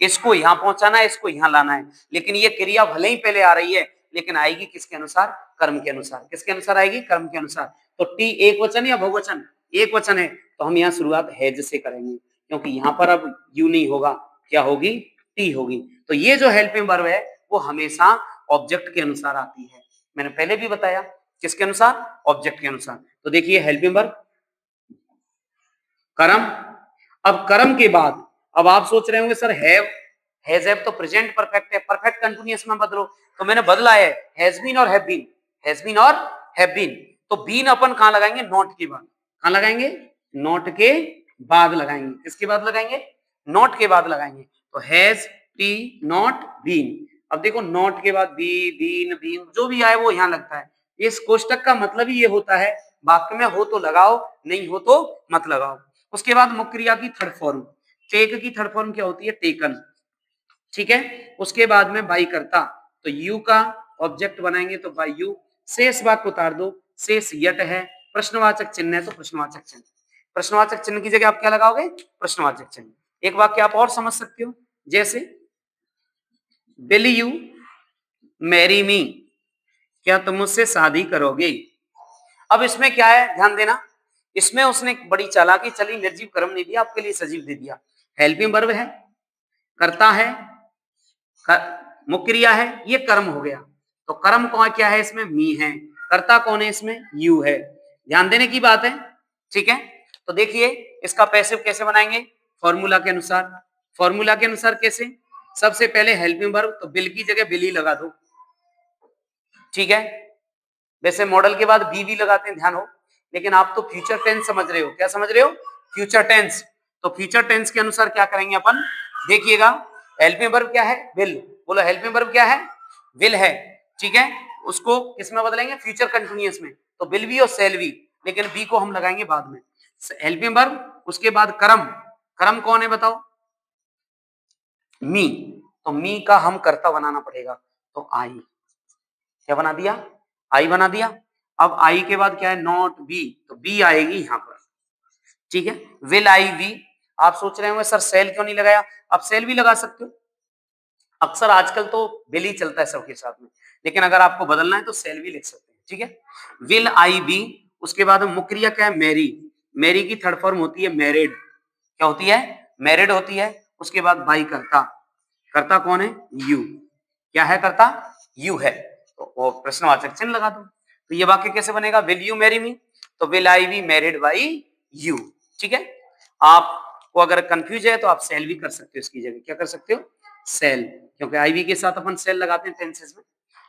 इसको यहां पहुंचाना है, इसको यहां लाना है। लेकिन ये क्रिया भले ही पहले आ रही है लेकिन आएगी किसके अनुसार? कर्म के अनुसार। किसके अनुसार आएगी? कर्म के अनुसार। तो टी एक वचन या बहुवचन? एक वचन है, तो हम यहाँ शुरुआत हैज से करेंगे, क्योंकि यहाँ पर अब यू नहीं होगा, क्या होगी? टी होगी। तो ये जो हेल्पिंग वर्ब है वो हमेशा ऑब्जेक्ट के अनुसार आती है। मैंने पहले भी बताया, किसके अनुसार? ऑब्जेक्ट के अनुसार। तो देखिए हेल्पिंग वर्ब कर्म। अब कर्म के बाद अब आप सोच रहे होंगे सर हैव, हैज हैव तो प्रेजेंट परफेक्ट है, परफेक्ट कंटीन्यूअस में बदलो। तो मैंने बदला है हैज बीन और हैव बीन, हैज बीन और हैव बीन। तो बीन अपन कहां लगाएंगे? नॉट के बाद। कहां लगाएंगे? नॉट के बाद लगाएंगे। किसके बाद लगाएंगे? नॉट के बाद लगाएंगे। तो हैज टी नॉट बीन। अब देखो नॉट के बाद बी, बीन, बीन जो भी आए वो यहां लगता है। इस कोष्टक का मतलब ही ये होता है, वाक्य में हो तो लगाओ, नहीं हो तो मत लगाओ। उसके बाद मुख्य क्रिया की थर्ड फॉर्म, टेक की थर्ड फॉर्म क्या होती है? टेकन। ठीक है, उसके बाद में बाई करता, तो यू का ऑब्जेक्ट बनाएंगे तो बाई यू। शेष वाक्य उतार दो, शेष यट है, प्रश्नवाचक चिन्ह है तो प्रश्नवाचक चिन्ह। प्रश्नवाचक चिन्ह की जगह आप क्या लगाओगे? प्रश्नवाचक चिन्ह। एक वाक्य आप और समझ सकते हो, जैसे विल यू मैरी मी, क्या तुम मुझसे शादी करोगे? अब इसमें क्या है, ध्यान देना, इसमें उसने बड़ी चालाकी चली, निर्जीव कर्म नहीं दिया, आपके लिए सजीव दे दिया। हेल्पिंग वर्ब है, करता है, मुख्य क्रिया है, ये कर्म हो गया। तो कर्म कौन क्या है इसमें? मी है। कर्ता कौन है इसमें? यू है। ध्यान देने की बात है। ठीक है, तो देखिए इसका पैसिव कैसे बनाएंगे? फॉर्मूला के अनुसार। फॉर्मूला के अनुसार कैसे? सबसे पहले हेल्पिंग वर्ब, तो बिल की जगह बिल ही लगा दो। ठीक है, वैसे मॉडल के बाद बी भी लगाते हैं, ध्यान हो, लेकिन आप तो फ्यूचर टेंस समझ रहे हो। क्या समझ रहे हो? Future tense. तो फ्यूचर टेंस के अनुसार क्या करेंगे अपन? देखिएगा, हेल्पिंग वर्ब क्या है? विल। बोलो हेल्पिंग वर्ब क्या है? विल है। ठीक है, उसको किसमें बदलेंगे? फ्यूचर कंटिन्यूअस में। तो विल बी और सेल बी, लेकिन बी को हम लगाएंगे बाद में। हेल्पिंग वर्ब, उसके बाद कर्म। कर्म कौन है बताओ? मी। तो मी का हम कर्ता बनाना पड़ेगा, तो आई। क्या बना दिया? आई बना दिया। अब आई के बाद क्या है? नॉट बी, तो बी आएगी यहां पर। ठीक है, विल आई बी। आप सोच रहे होंगे सर सेल क्यों नहीं लगाया? अब सेल भी लगा सकते हो, अक्सर आजकल तो विल ही चलता है सबके साथ में, लेकिन अगर आपको बदलना है तो सेल भी लिख सकते हैं। ठीक है, विल आई बी। उसके बाद मुक्रिया क्या है, मैरी, मैरी की थर्ड फॉर्म होती है मैरिड, क्या होती है, मैरिड होती है। उसके बाद बाई कर्ता, कर्ता कौन है, यू, क्या है कर्ता, यू है, तो वो प्रश्नवाचक चिन्ह लगा दो। तो ये वाक्य कैसे बनेगा, विल यू मैरी मी, तो will I be married by you, ठीक है। आपको अगर कंफ्यूज है तो आप सेल भी कर सकते हो इसकी जगह, क्या कर सकते हो, सेल, क्योंकि आई बी के साथ अपन सेल लगाते हैं टेंसेस में,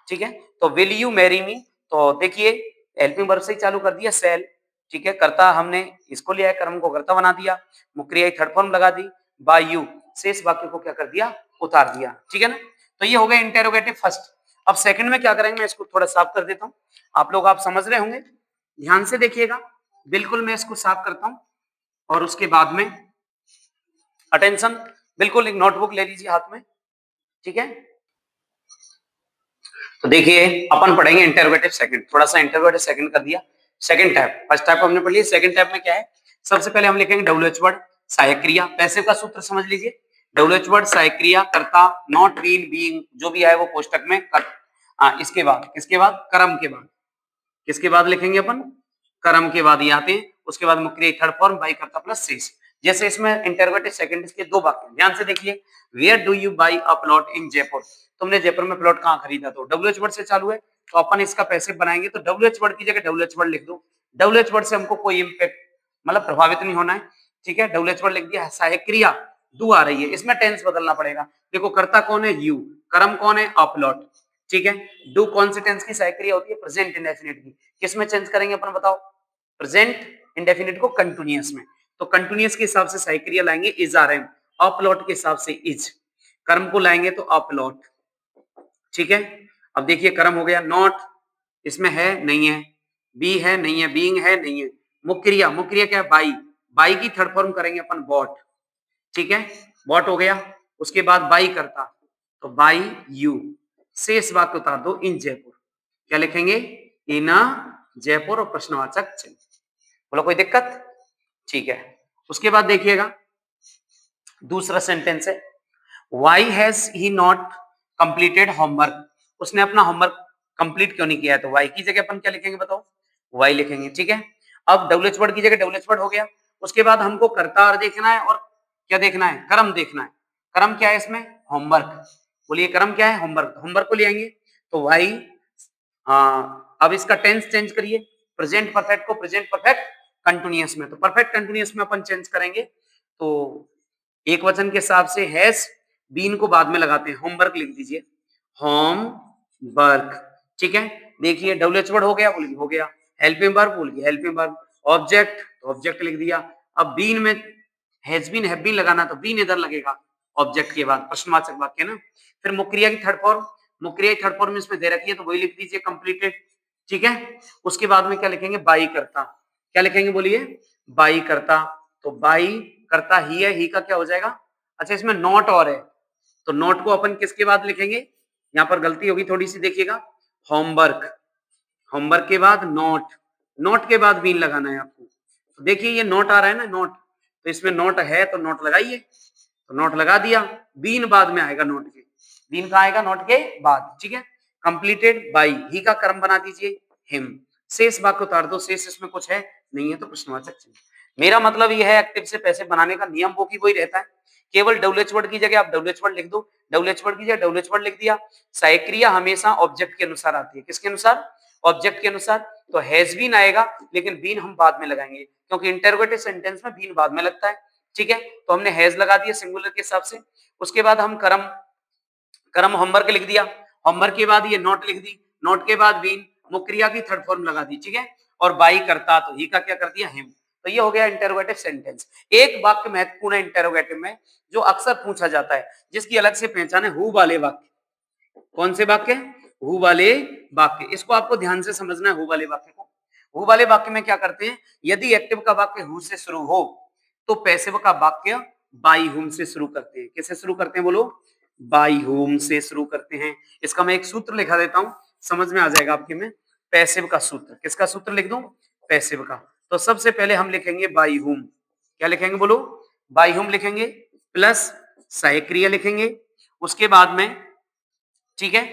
ठीक है। तो विल यू मैरी मी, तो देखिए हेल्पिंग वर्ब से ही चालू कर दिया सेल, ठीक है। कर्ता हमने इसको लिया है, कर्म को कर्ता बना दिया, मुक्रिया थर्ड फॉर्म लगा दी, बाय यू, शेष वाक्य को क्या कर दिया, उतार दिया, ठीक है ना। तो ये हो गया इंटेरोगेटिव फर्स्ट। अब सेकंड में क्या करेंगे, मैं इसको थोड़ा साफ कर देता हूँ, आप लोग आप समझ रहे होंगे, ध्यान से देखिएगा, बिल्कुल मैं इसको साफ करता हूँ और उसके बाद में अटेंशन, बिल्कुल एक नोटबुक ले लीजिए हाथ में, ठीक है। तो देखिए अपन पढ़ेंगे इंटरोगेटिव सेकंड, थोड़ा सा इंटरोगेटिव सेकंड कर दिया। सेकंड टाइप, फर्स्ट टाइप हमने पढ़ लिया, सेकंड टाइप में क्या है, सबसे पहले हम लिखेंगे डब्ल्यूएच वर्ड, सहायक क्रिया, पैसिव का सूत्र समझ लीजिए, डब्ल्यूएच वर्ड सहायक क्रिया, कर्ता, नॉट बीन, बीइंग, जो भी है वो कोष्टक में कर, इसके बाद किसके बाद, कर्म के बाद, किसके बाद लिखेंगे अपन, कर्म के बाद ये आते हैं, उसके बाद मुक्रिया थर्ड फॉर्म, बाई कर्ता प्लस शेष। जैसे इसमें इंटरोगेटिव सेकंड के दो वाक्य, ध्यान से देखिए, where do you buy a plot in Jaipur, तुमने जयपुर में प्लॉट कहाँ खरीदा, तो डब्ल्यूएच वर्ड से चालू है, तो अपन इसका पैसिव बनाएंगे, तो डब्ल्यूएच वर्ड की जगह डब्ल्यूएच वर्ड लिख दो, डब्ल्यूएच वर्ड से हमको कोई इम्पैक्ट मतलब प्रभावित नहीं होना है, ठीक है। डब्ल्यूएच वर्ड लिख दिया, सहायक क्रिया डू आ रही है, इसमें टेंस बदलना पड़ेगा, देखो कर्ता कौन है, यू, कर्म कौन है, अ प्लॉट, ठीक है। डू कौन से टेंस की सहायक क्रिया होती है, प्रेजेंट इंडेफिनिट की, किसमें चेंज करेंगे अपन बताओ, प्रेजेंट इंडेफिनिट को कंटिन्यूअस में, तो कंटिन्यूअस के हिसाब से सहायक क्रिया लाएंगे इज आर एम, अपलॉट के हिसाब से इज, कर्म को लाएंगे तो अपलॉट, ठीक है। अब देखिए कर्म हो गया, नॉट इसमें है नहीं है, बी है नहीं है, बीइंग है नहीं है, मुक्रिया, मुक्रिया क्या है, बाई, बाई की थर्ड फॉर्म करेंगे अपन बॉट, ठीक है, बॉट हो गया। उसके बाद बाई करता, तो बाई यू, शेष वाक्य उतार दो, इन जयपुर, क्या लिखेंगे, इन जयपुर और प्रश्नवाचक चिन्ह, बोलो कोई दिक्कत, ठीक है। उसके बाद देखिएगा दूसरा सेंटेंस है, why has he not completed homework, उसने अपना होमवर्क कंप्लीट क्यों नहीं किया है, तो वाई की जगह अपन क्या लिखेंगे बताओ, वाई लिखेंगे, ठीक है। अब डब्ल्यूएच वर्ड की जगह डब्ल्यूएच वर्ड हो गया, उसके बाद हमको कर्ता और देखना है और क्या देखना है, कर्म देखना है, कर्म क्या है इसमें, होमवर्क, बोलिए कर्म क्या है, होमवर्क, होमवर्क को ले आएंगे, तो वाई, अब इसका टेंस चेंज करिए, प्रेजेंट परफेक्ट को प्रेजेंट परफेक्ट कंटिन्यूअस में, तो परफेक्ट कंटिन्यूअस में अपन चेंज करेंगे, तो एक वचन के हिसाब से हैज बीन को बाद में लगाते हैं, होमवर्क लिख दीजिए, होम वर्क, ठीक है। देखिए डब्ल्यूएच वर्ड हो गया, बोलिए हो गया, हेल्पिंग वर्ब, बोलिए हेल्पिंग वर्ब, ऑब्जेक्ट, तो ऑब्जेक्ट लिख दिया। अब बीन में हैज बीन हैव बीन लगाना, तो बीन इधर लगेगा ऑब्जेक्ट के बाद, प्रश्नवाचक वाक्य ना। फिर मुक्रिया की थर्ड फॉर्म, मुक्रिया की थर्ड फॉर्म इसमें दे रखी है, तो वही लिख दीजिए कंप्लीटेड, ठीक है। उसके बाद में क्या लिखेंगे, बाई करता, क्या लिखेंगे बोलिए, बाई करता, तो बाई करता ही है, ही का क्या हो जाएगा, अच्छा इसमें नॉट और है, तो नोट को अपन किसके बाद लिखेंगे, यहाँ पर गलती होगी थोड़ी सी, देखिएगा, होमवर्क, होमवर्क के बाद नोट, नोट के बाद बीन लगाना है आपको, तो देखिए ये नोट आ रहा है ना, नोट, तो इसमें नोट है तो नोट लगाइए, तो नोट लगा दिया, बीन बाद में आएगा नोट के, बीन का आएगा नोट के बाद, ठीक है। कंप्लीटेड बाई, ही का कर्म बना दीजिए हिम, शेष वाक्य उतार दो, शेष इसमें कुछ है नहीं है तो प्रश्नवाचक चिन्ह। मेरा मतलब यह है एक्टिव से पैसे बनाने का नियम वो की वही रहता है, केवल डब्ल्यूएच वर्ड की जगह आप डब्ल्यूएच वर्ड लिख दो, डब्ल्यूएच वर्ड की जगह डब्ल्यूएच वर्ड लिख दिया, सहायक क्रिया हमेशा ऑब्जेक्ट के अनुसार आती है, किसके अनुसार, ऑब्जेक्ट के अनुसार, तो हैज बीन आएगा, लेकिन बीन हम बाद में लगाएंगे, क्योंकि इंटरोगेटिव सेंटेंस में बीन बाद में लगता है, ठीक है। तो हमने हैज लगा दिया सिंगुलर के हिसाब से, उसके बाद हम कर्म, कर्म होमवर्क लिख दिया, होमवर्क के बाद ये नोट लिख दी, नोट के बाद बीन, मुक्रिया की थर्ड फॉर्म लगा दी, ठीक है, और बाई करता, तो ही का क्या कर दिया, हिम, तो ये हो गया इंटरोगेटिव सेंटेंस। एक वाक्य महत्वपूर्ण है इंटरोगेटिव में, जो अक्सर पूछा जाता है, जिसकी अलग से पहचान है, हु वाले वाक्य, कौन से वाक्य, हु वाले वाक्य, इसको आपको ध्यान से समझना है, हु वाले वाक्य को। हु वाले वाक्य में क्या करते हैं, यदि एक्टिव का वाक्य हु से शुरू हो, तो पैसिव का वाक्य बाई हुम से शुरू करते हैं, किससे शुरू करते हैं बोलो, बाई हुम से शुरू करते हैं। इसका मैं एक सूत्र लिखा देता हूं, समझ में आ जाएगा आपके में, पैसिव का सूत्र, किसका सूत्र लिख दूं, पैसिव का, तो सबसे पहले हम लिखेंगे बाई हुम, क्या लिखेंगे बोलो, बाई हुम लिखेंगे, प्लस सहायक क्रिया लिखेंगे, उसके बाद में, ठीक है,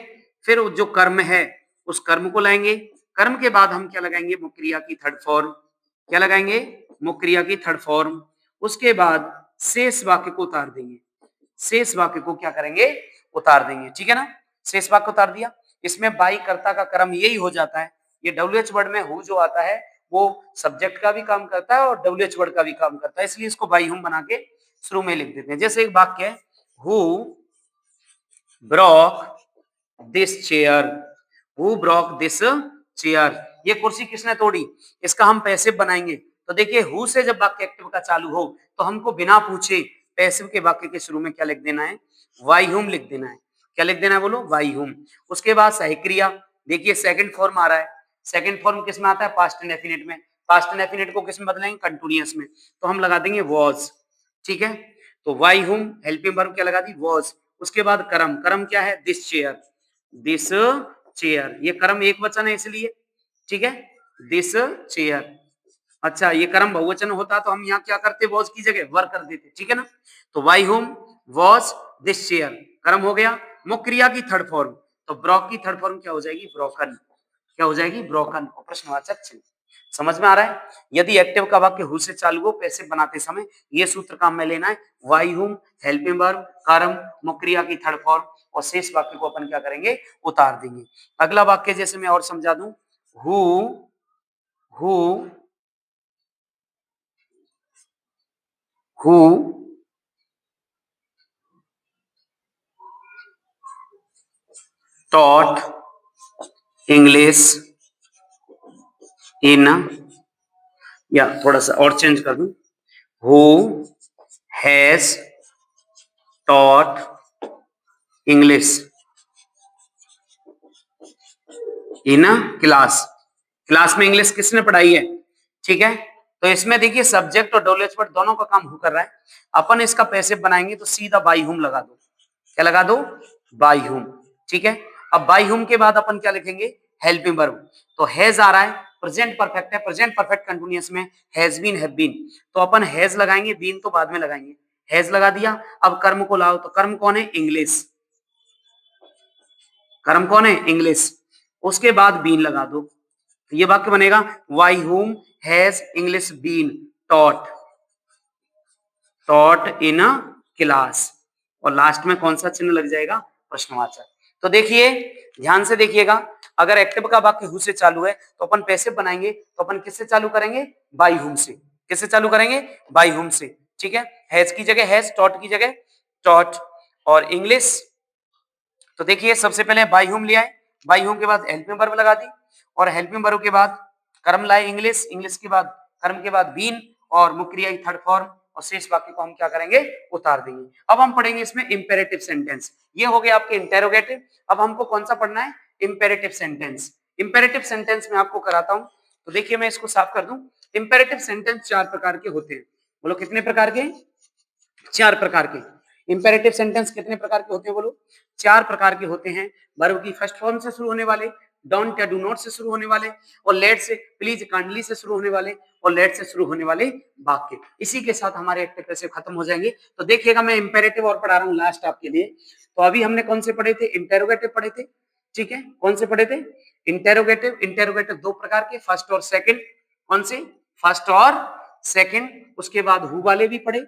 फिर जो कर्म है उस कर्म को लाएंगे, कर्म के बाद हम क्या लगाएंगे, मुख्य क्रिया की थर्ड फॉर्म। क्या लगाएंगे, मुख्य क्रिया की थर्ड फॉर्म। उसके बाद शेष वाक्य को उतार देंगे। शेष वाक्य को क्या करेंगे, उतार देंगे। ठीक है ना, शेष वाक्य उतार दिया। इसमें बाई कर्ता का क्रम यही हो जाता है। ये डब्ल्यूएच वर्ड में हु जो आता है वो सब्जेक्ट का भी काम करता है और डब्ल्यूएच वर्ड का भी काम करता है, इसलिए इसको बाई हुम बना के शुरू में लिख देते हैं। जैसे एक वाक्य है, who broke this chair, who broke this chair, ये कुर्सी किसने तोड़ी, इसका हम पैसिव बनाएंगे। तो देखिए हु से जब वाक्य एक्टिव का चालू हो तो हमको बिना पूछे पैसिव के वाक्य के शुरू में क्या लिख देना है, वाई हुम लिख देना है। क्या लिख देना है बोलो, वाई हुम। उसके बाद सहायक क्रिया, देखिए सेकंड फॉर्म आ रहा है। सेकंड फॉर्म किस में आता है, पास्ट इंडेफिनिट में। पास्ट इंडेफिनिट को किस में बदलेंगे, कंटीन्यूअस में। तो हम लगा देंगे वॉज। ठीक है, तो वाई हुम हेल्पिंग वर्ब क्या लगा दी, वॉज। उसके बाद कर्म, कर्म क्या है, दिस चेयर, दिस चेयर, ये कर्म एक वचन है इसलिए। ठीक है, दिस चेयर। अच्छा, ये कर्म बहुवचन होता तो हम यहाँ क्या करते, वॉज की जगह वर कर देते। ठीक है ना, तो by whom was this chair, कर्म हो गया। मुख्य क्रिया की थर्ड फॉर्म, तो ब्रॉक की थर्ड फॉर्म क्या हो जाएगी, ब्रोकन। क्या हो जाएगी, ब्रोकन। प्रश्नवाचक चिन्ह। समझ में आ रहा है, यदि एक्टिव का वाक्य हु से चालू हो पैसिव बनाते समय ये सूत्र काम में लेना है, वाई हुम हेल्पिंग वर्ब कर्म मुख्य क्रिया की थर्ड फॉर्म, और शेष वाक्य को अपन क्या करेंगे, उतार देंगे। अगला वाक्य जैसे मैं और समझा दूं, who who who taught English in, या थोड़ा सा और चेंज कर दूं, who has taught English in class, class में इंग्लिश किसने पढ़ाई है। ठीक है, तो इसमें देखिए सब्जेक्ट और डब्ल्यूएच वर्ड दोनों का काम हु कर रहा है। अपन इसका पैसिव बनाएंगे तो सीधा बाई हुम लगा दो। क्या लगा दो, बाई हुम। ठीक है, अब बाई हुम के बाद अपन क्या लिखेंगे, हेल्पिंग वर्ब। तो हैज आ रहा है, प्रेजेंट परफेक्ट है, प्रेजेंट परफेक्ट कंटीन्यूअस में हैज बीन हैव बीन, तो अपन हैज लगाएंगे, बीन तो बाद में लगाएंगे। हैज लगा दिया। अब कर्म को लाओ, तो कर्म कौन है, इंग्लिश। कर्म कौन है, इंग्लिश। उसके बाद बीन लगा दो, तो ये वाक्य बनेगा, by whom has English been taught, taught in class, और लास्ट में कौन सा चिन्ह लग जाएगा, प्रश्नवाचक। तो देखिए ध्यान से देखिएगा, अगर एक्टिव का वाक्य हु से चालू है तो अपन पैसिव बनाएंगे, तो अपन किससे चालू करेंगे, बाई हुम से। किससे चालू करेंगे, बाई हुम से। ठीक है, हैज की जगह हैज, टॉट की जगह टॉट, और इंग्लिश, तो देखिए सबसे पहले बाई होम लिया है, बाई होम के बाद हेल्पिंग वर्ब लगा दी, और हेल्पिंग वर्ब के बाद कर्म लाए इंग्लिश, इंग्लिश के बाद कर्म के बाद बीन, और मुख्य क्रिया की थर्ड फॉर्म, और शेष वाक्य को हम क्या करेंगे, उतार देंगे। अब हम पढ़ेंगे इसमें इंपेरेटिव सेंटेंस। ये हो गया आपके इंटेरोगेटिव। अब हमको कौन सा पढ़ना है, इंपेरेटिव सेंटेंस। इंपेरेटिव सेंटेंस में आपको कराता हूं, तो देखिए मैं इसको साफ कर दूं। इंपेरेटिव सेंटेंस चार प्रकार के होते हैं। बोलो कितने प्रकार के, चार प्रकार के। इंपेरेटिव सेंटेंस कितने प्रकार के होते हैं, बोलो चार प्रकार के होते हैं। वर्ब की फर्स्ट फॉर्म से शुरू होने वाले, डोंट या डू नॉट से शुरू होने वाले, और लेट से, प्लीज, काइंडली से शुरू होने वाले, और लेट से शुरू होने वाले वाक्य। इसी के साथ हमारे एक्टिव पैसिव खत्म हो जाएंगे। तो देखिएगा मैं इंपेरेटिव और पढ़ा रहा हूँ लास्ट आपके लिए। तो अभी हमने कौन से पढ़े थे, इंटेरोगेटिव पढ़े थे। ठीक है, कौन से पढ़े थे, इंटेरोगेटिव। इंटेरोगेटिव दो प्रकार के, फर्स्ट और सेकंड। कौन से, फर्स्ट और सेकंड। उसके बाद हु वाले भी पढ़े।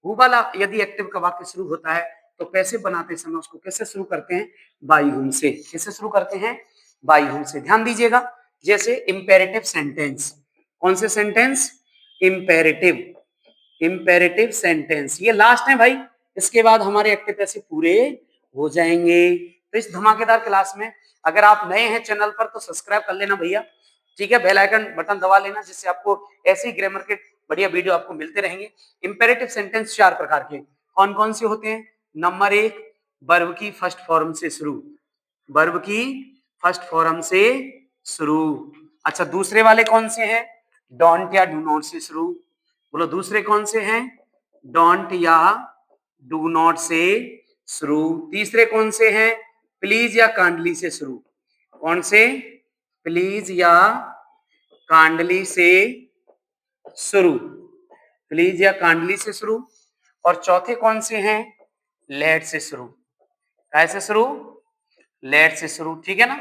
हु वाला यदि एक्टिव का वाक्य शुरू होता है तो पैसिव बनाते समय उसको कैसे शुरू करते हैं, बाई हुम से। कैसे शुरू करते हैं, बाई हुम से। ध्यान दीजिएगा, जैसे इंपेरेटिव सेंटेंस। कौन से सेंटेंस, इंपेरेटिव, इंपेरेटिव सेंटेंस, ये लास्ट है भाई। इसके बाद हमारे एक्टिव पैसिव पूरे हो जाएंगे। तो इस धमाकेदार क्लास में अगर आप नए हैं चैनल पर तो सब्सक्राइब कर लेना भैया। ठीक है, बेल आइकन बटन दबा लेना, जिससे आपको ऐसी ग्रामर के बढ़िया वीडियो आपको मिलते रहेंगे। इंपेरेटिव सेंटेंस चार प्रकार के कौन कौन से होते हैं। नंबर एक, वर्ब की फर्स्ट फॉर्म से शुरू, वर्ब की फर्स्ट फॉर्म से शुरू। अच्छा, दूसरे वाले कौन से हैं, डोंट या डू नॉट से शुरू। बोलो दूसरे कौन से हैं, डोंट या डू नॉट से शुरू। तीसरे कौन से हैं, प्लीज या काइंडली से शुरू। कौन से, प्लीज या काइंडली से शुरू, प्लीज या काइंडली से शुरू। और चौथे कौन से हैं, लेट से शुरू। कैसे शुरू, लेट से शुरू। ठीक है ना,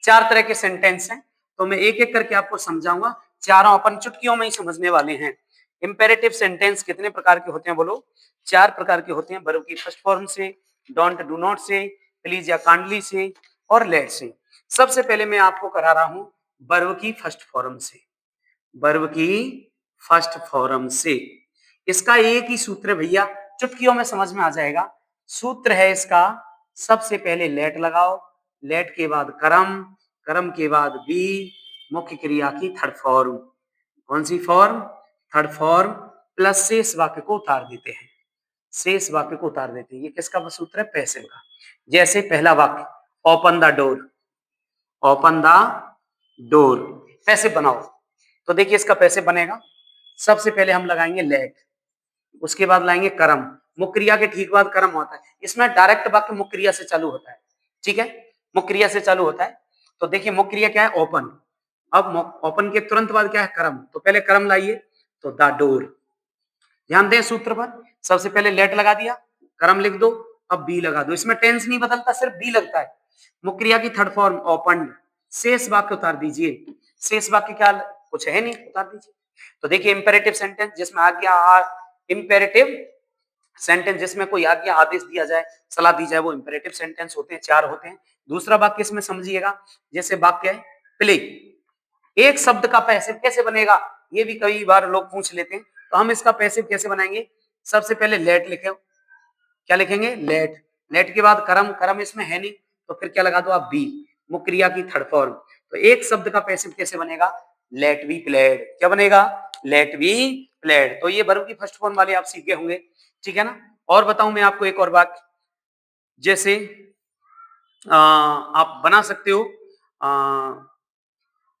चार तरह के सेंटेंस हैं, तो मैं एक एक करके आपको समझाऊंगा। चारों अपन चुटकियों में ही समझने वाले हैं। इंपेरेटिव सेंटेंस कितने प्रकार के होते हैं बोलो? चार प्रकार के होते हैं, वर्ब की फर्स्ट फॉर्म से, डोंट डू नॉट से, प्लीज या काइंडली से और लेट से। सबसे पहले मैं आपको करा रहा हूं वर्ब की फर्स्ट फॉर्म से। वर्ब की फर्स्ट फॉर्म से इसका एक ही सूत्र है भैया, चुटकियों में समझ में आ जाएगा। सूत्र है इसका, सबसे पहले लेट लगाओ, लेट के बाद करम, करम के बाद बी, मुख्य क्रिया की थर्ड फॉर्म। कौन सी फॉर्म? थर्ड फॉर्म, प्लस शेष वाक्य को उतार देते हैं। शेष वाक्य को उतार देते हैं। ये किसका सूत्र है? पैसिव का। जैसे पहला वाक्य, open the door, open the door, passive बनाओ। तो देखिए इसका पैसिव बनेगा, सबसे पहले हम लगाएंगे लेट, उसके बाद लाएंगे करम, मुख्य क्रिया के ठीक बाद करम होता है। इसमें डायरेक्ट वाक्य मुख्य क्रिया से चालू होता है, ठीक है, मुख्य क्रिया से चालू होता है। तो देखिए मुख्य क्रिया क्या है? ओपन। अब ओपन के तुरंत बाद क्या है? करम। तो पहले करम लाइए, तो द डोर। ध्यान दें सूत्र पर, सबसे पहले लेट लगा दिया, करम लिख दो, अब बी लगा दो। इसमें टेंस नहीं बदलता, सिर्फ बी लगता है। मुख्य क्रिया की थर्ड फॉर्म ओपन, शेष वाक्य उतार दीजिए। शेष वाक्य क्या? कुछ है नहीं, उतार दीजिए। तो देखिए इंपेरेटिव सेंटेंस जिसमें आज्ञा, इंपेरेटिव सेंटेंस जिसमें कोई आज्ञा आदेश दिया जाए, सलाह दी जाए, वो इंपेरेटिव सेंटेंस होते हैं, चार होते हैं। दूसरा वाक्य इसमें समझिएगा, जैसे वाक्य है प्ले, एक शब्द का पैसिव कैसे बनेगा? ये भी कई बार लोग पूछ लेते हैं। तो हम इसका पैसिव कैसे बनाएंगे? सबसे पहले लेट लिखे, क्या लिखेंगे? लेट। लेट के बाद करम, करम इसमें है नहीं, तो फिर क्या लगा दो आप? बी, मुख्य क्रिया की थर्ड फॉर्म। तो एक शब्द का पैसिव कैसे बनेगा? Let be played. क्या बनेगा? Let be played. तो ये वर्ब की फर्स्ट फॉर्म वाले आप सीख गए होंगे, ठीक है ना। और बताऊं मैं आपको एक और बात, जैसे आप बना सकते हो,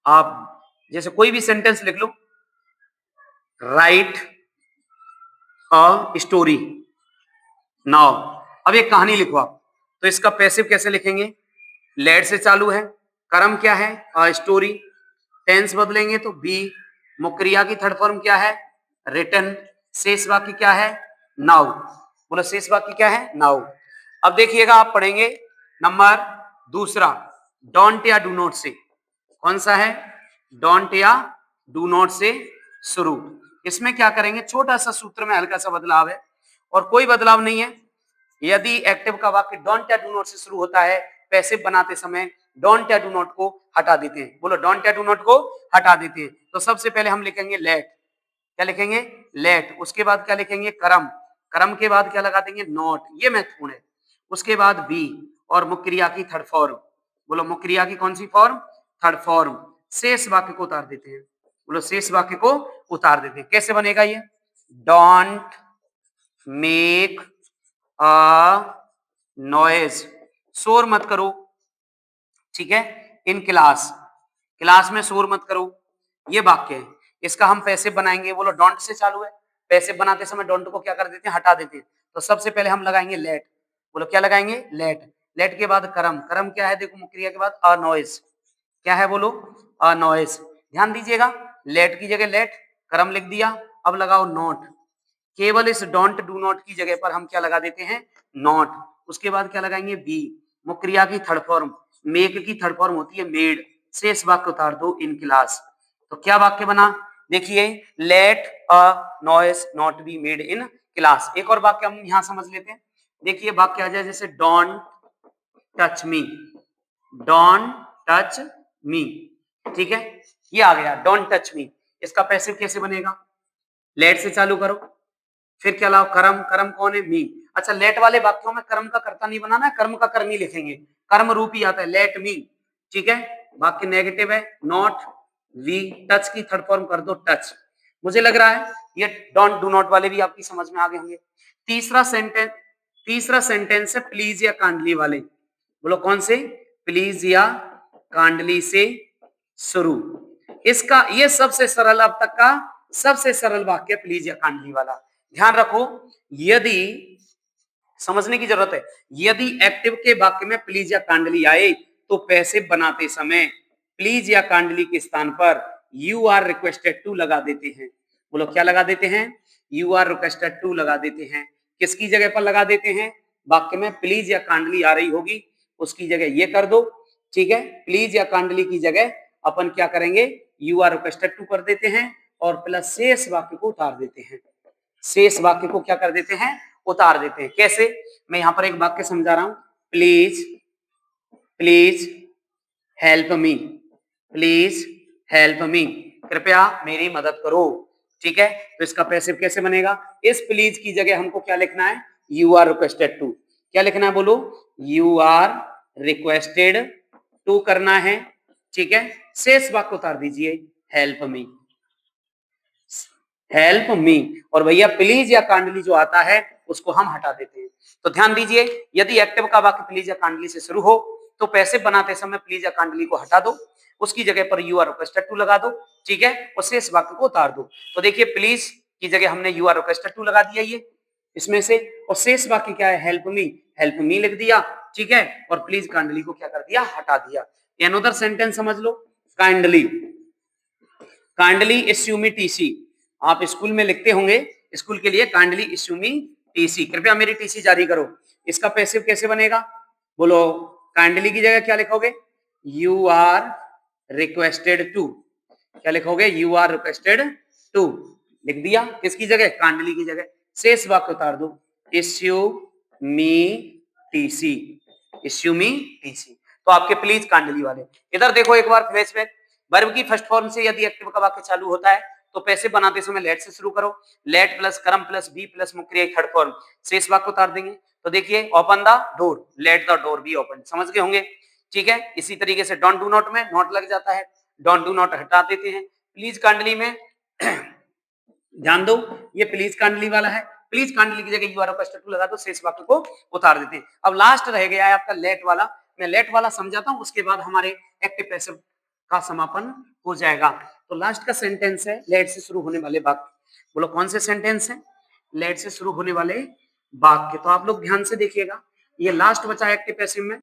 आप जैसे कोई भी सेंटेंस लिख लो, राइट अ स्टोरी नाउ। अब एक कहानी लिखो आप, तो इसका पैसिव कैसे लिखेंगे? लेट से चालू है, कर्म क्या है? अ स्टोरी, टेंस बदलेंगे तो बी, मुख्य क्रिया की थर्ड फॉर्म क्या है? रिटन, शेष वाक्य क्या है? नाउ। बोलो शेष वाक्य क्या है? नाउ। अब देखिएगा आप पढ़ेंगे नंबर दूसरा, डोंट या डू नॉट से। कौन सा है? डोंट या डू नॉट से शुरू। इसमें क्या करेंगे? छोटा सा सूत्र में हल्का सा बदलाव है और कोई बदलाव नहीं है। यदि एक्टिव का वाक्य डोंट या डू नॉट से शुरू होता है, पैसिव बनाते समय डोंट या डू नॉट को हटा देते हैं। बोलो डोंट या डू नॉट को हटा देते हैं। तो सबसे पहले हम लिखेंगे लेट, क्या लिखेंगे? लेट। उसके बाद क्या लिखेंगे? करम, करम के बाद क्या लगा देंगे? नॉट, ये महत्वपूर्ण है। उसके बाद बी और मुख्य क्रिया की थर्ड फॉर्म। बोलो मुख्य क्रिया की कौन सी फॉर्म? Third form. शेष वाक्य को उतार देते हैं। बोलो शेष वाक्य को उतार देते हैं। कैसे बनेगा ये? डोंट मेक अ नॉइज, शोर मत करो, ठीक है, इन क्लास, क्लास में शोर मत करो, ये वाक्य है। इसका हम पैसिव बनाएंगे। बोलो डोंट से चालू है, पैसिव बनाते समय डोंट को क्या कर देते हैं? हटा देते हैं। तो सबसे पहले हम लगाएंगे लेट। बोलो क्या लगाएंगे? लेट। लेट के बाद करम, करम क्या है? देखो मुख्य क्रिया के बाद अ नॉइज, क्या है? बोलो अ नॉइज। ध्यान दीजिएगा, लेट की जगह लेट, करम लिख दिया। अब लगाओ नॉट, केवल इस डोंट डू नॉट की जगह पर हम क्या लगा देते हैं? नॉट। उसके बाद क्या लगाएंगे? बी, मुख्य क्रिया की थर्ड फॉर्म, मेक की थर्ड फॉर्म होती है मेड, शेष वाक्य उतार दो इन क्लास। तो क्या वाक्य बना? देखिए, let a noise not be made in class. एक और वाक्य हम यहां समझ लेते हैं। देखिए वाक्य आ जाए जैसे don't touch me, don't touch me, ठीक है, ये आ गया डोंट टच मी। इसका पैसिव कैसे बनेगा? लेट से चालू करो, फिर क्या लाओ? कर्म, कर्म कौन है? मी। अच्छा, लेट वाले वाक्यों में कर्म का कर्ता नहीं बनाना है, कर्म का कर्मी लिखेंगे, कर्म रूपी आता है, लेट मी, ठीक है। वाक्य नेगेटिव है, नॉट वी, टच की थर्ड फॉर्म कर दो टच। मुझे लग रहा है ये डोंट डू नॉट वाले भी आपकी समझ में आ गए होंगे। तीसरा सेंटेंस, तीसरा सेंटेंस है प्लीज या कांडली वाले। बोलो कौन से? प्लीज या कांडली से शुरू। इसका ये सबसे सरल अब तक का सबसे सरल वाक्य प्लीज या कांडली वाला। ध्यान रखो, यदि समझने की जरूरत है, यदि एक्टिव के वाक्य में प्लीज या कांडली आए तो पैसिव बनाते समय प्लीज या कांडली के स्थान पर यू आर रिक्वेस्टेड टू लगा देते हैं। बोलो क्या लगा देते हैं? यू आर रिक्वेस्टेड टू लगा देते हैं। किसकी जगह पर लगा देते हैं? वाक्य में प्लीज या कांडली आ रही होगी, उसकी जगह ये कर दो, ठीक है, प्लीज या काइंडली की जगह अपन क्या करेंगे, यू आर रिक्वेस्टेड टू कर देते हैं और प्लस शेष वाक्य को उतार देते हैं। शेष वाक्य को क्या कर देते हैं, उतार देते हैं। कैसे, मैं यहां पर एक वाक्य समझा रहा हूं, please please help me, please help me, कृपया मेरी मदद करो। ठीक है, तो इसका पैसिव कैसे बनेगा, इस प्लीज की जगह हमको क्या लिखना है, यू आर रिक्वेस्टेड टू। क्या लिखना है बोलो, यू आर रिक्वेस्टेड टू करना है। ठीक है, शेष वाक्य उतार दीजिए, हेल्प मी, हेल्प मी। और भैया प्लीज या काइंडली जो आता है उसको हम हटा देते हैं। तो ध्यान दीजिए, यदि एक्टिव का वाक्य प्लीज या काइंडली से शुरू हो तो पैसिव बनाते समय प्लीज या काइंडली को हटा दो, उसकी जगह पर यू आर रिक्वेस्टेड टू लगा दो। ठीक है, और शेष वाक्य को उतार दो। तो देखिए, प्लीज की जगह हमने यू आर रिक्वेस्टेड टू लगा दिया ये इसमें से, और शेष वाक्य क्या है, हेल्प मी लिख दिया। ठीक है, और प्लीज काइंडली को क्या कर दिया, हटा दिया। अनदर सेंटेंस समझ लो, काइंडली, काइंडली इश्यू मी टीसी। आप स्कूल में लिखते होंगे, स्कूल के लिए काइंडली इश्यू मी टीसी, कृपया मेरी टीसी जारी करो। इसका पैसिव कैसे बनेगा, बोलो, काइंडली की जगह क्या लिखोगे, यू आर रिक्वेस्टेड टू। क्या लिखोगे, यू आर रिक्वेस्टेड टू लिख दिया, किसकी जगह, काइंडली की जगह। शेष वाक्य उतार दो, इश्यू मी टीसी, इश्यू मी टीसी। तो आपके प्लीज काइंडली वाले। इधर देखो एक बार फ्लैशबैक, वर्ब की फर्स्ट फॉर्म से यदि एक्टिव का वाक्य चालू होता है तो पैसिव बनाते समय लेट से शुरू करो, लेट प्लस कर्म प्लस बी प्लस मुक्रिया थर्ड फॉर्म, शेष वाक्य उतार देंगे। तो देखिए, open the door, let the door be open, समझ गए होंगे। ठीक है, इसी तरीके से डोंट डू नॉट में नॉट लग जाता है, डोंट डू नॉट हटा देते हैं। प्लीज काइंडली में ध्यान दो, ये प्लीज काइंडली वाला है, प्लीज काइंडली की जगह यू आर रिक्वेस्टेड टू लगा दो, शेष वाक्य को उतार देते हैं। अब लास्ट रह गया है आपका लेट वाला, मैं लेट वाला समझाता हूं, उसके बाद हमारे एक्टिव पैसिव का समापन हो जाएगा। तो लास्ट का सेंटेंस है लेट से शुरू होने वाले वाक्य, बोलो कौन से सेंटेंस है, लेट से शुरू होने वाले वाक्य। तो आप लोग ध्यान से देखिएगा, ये लास्ट बचा है एक्टिव पैसिव में,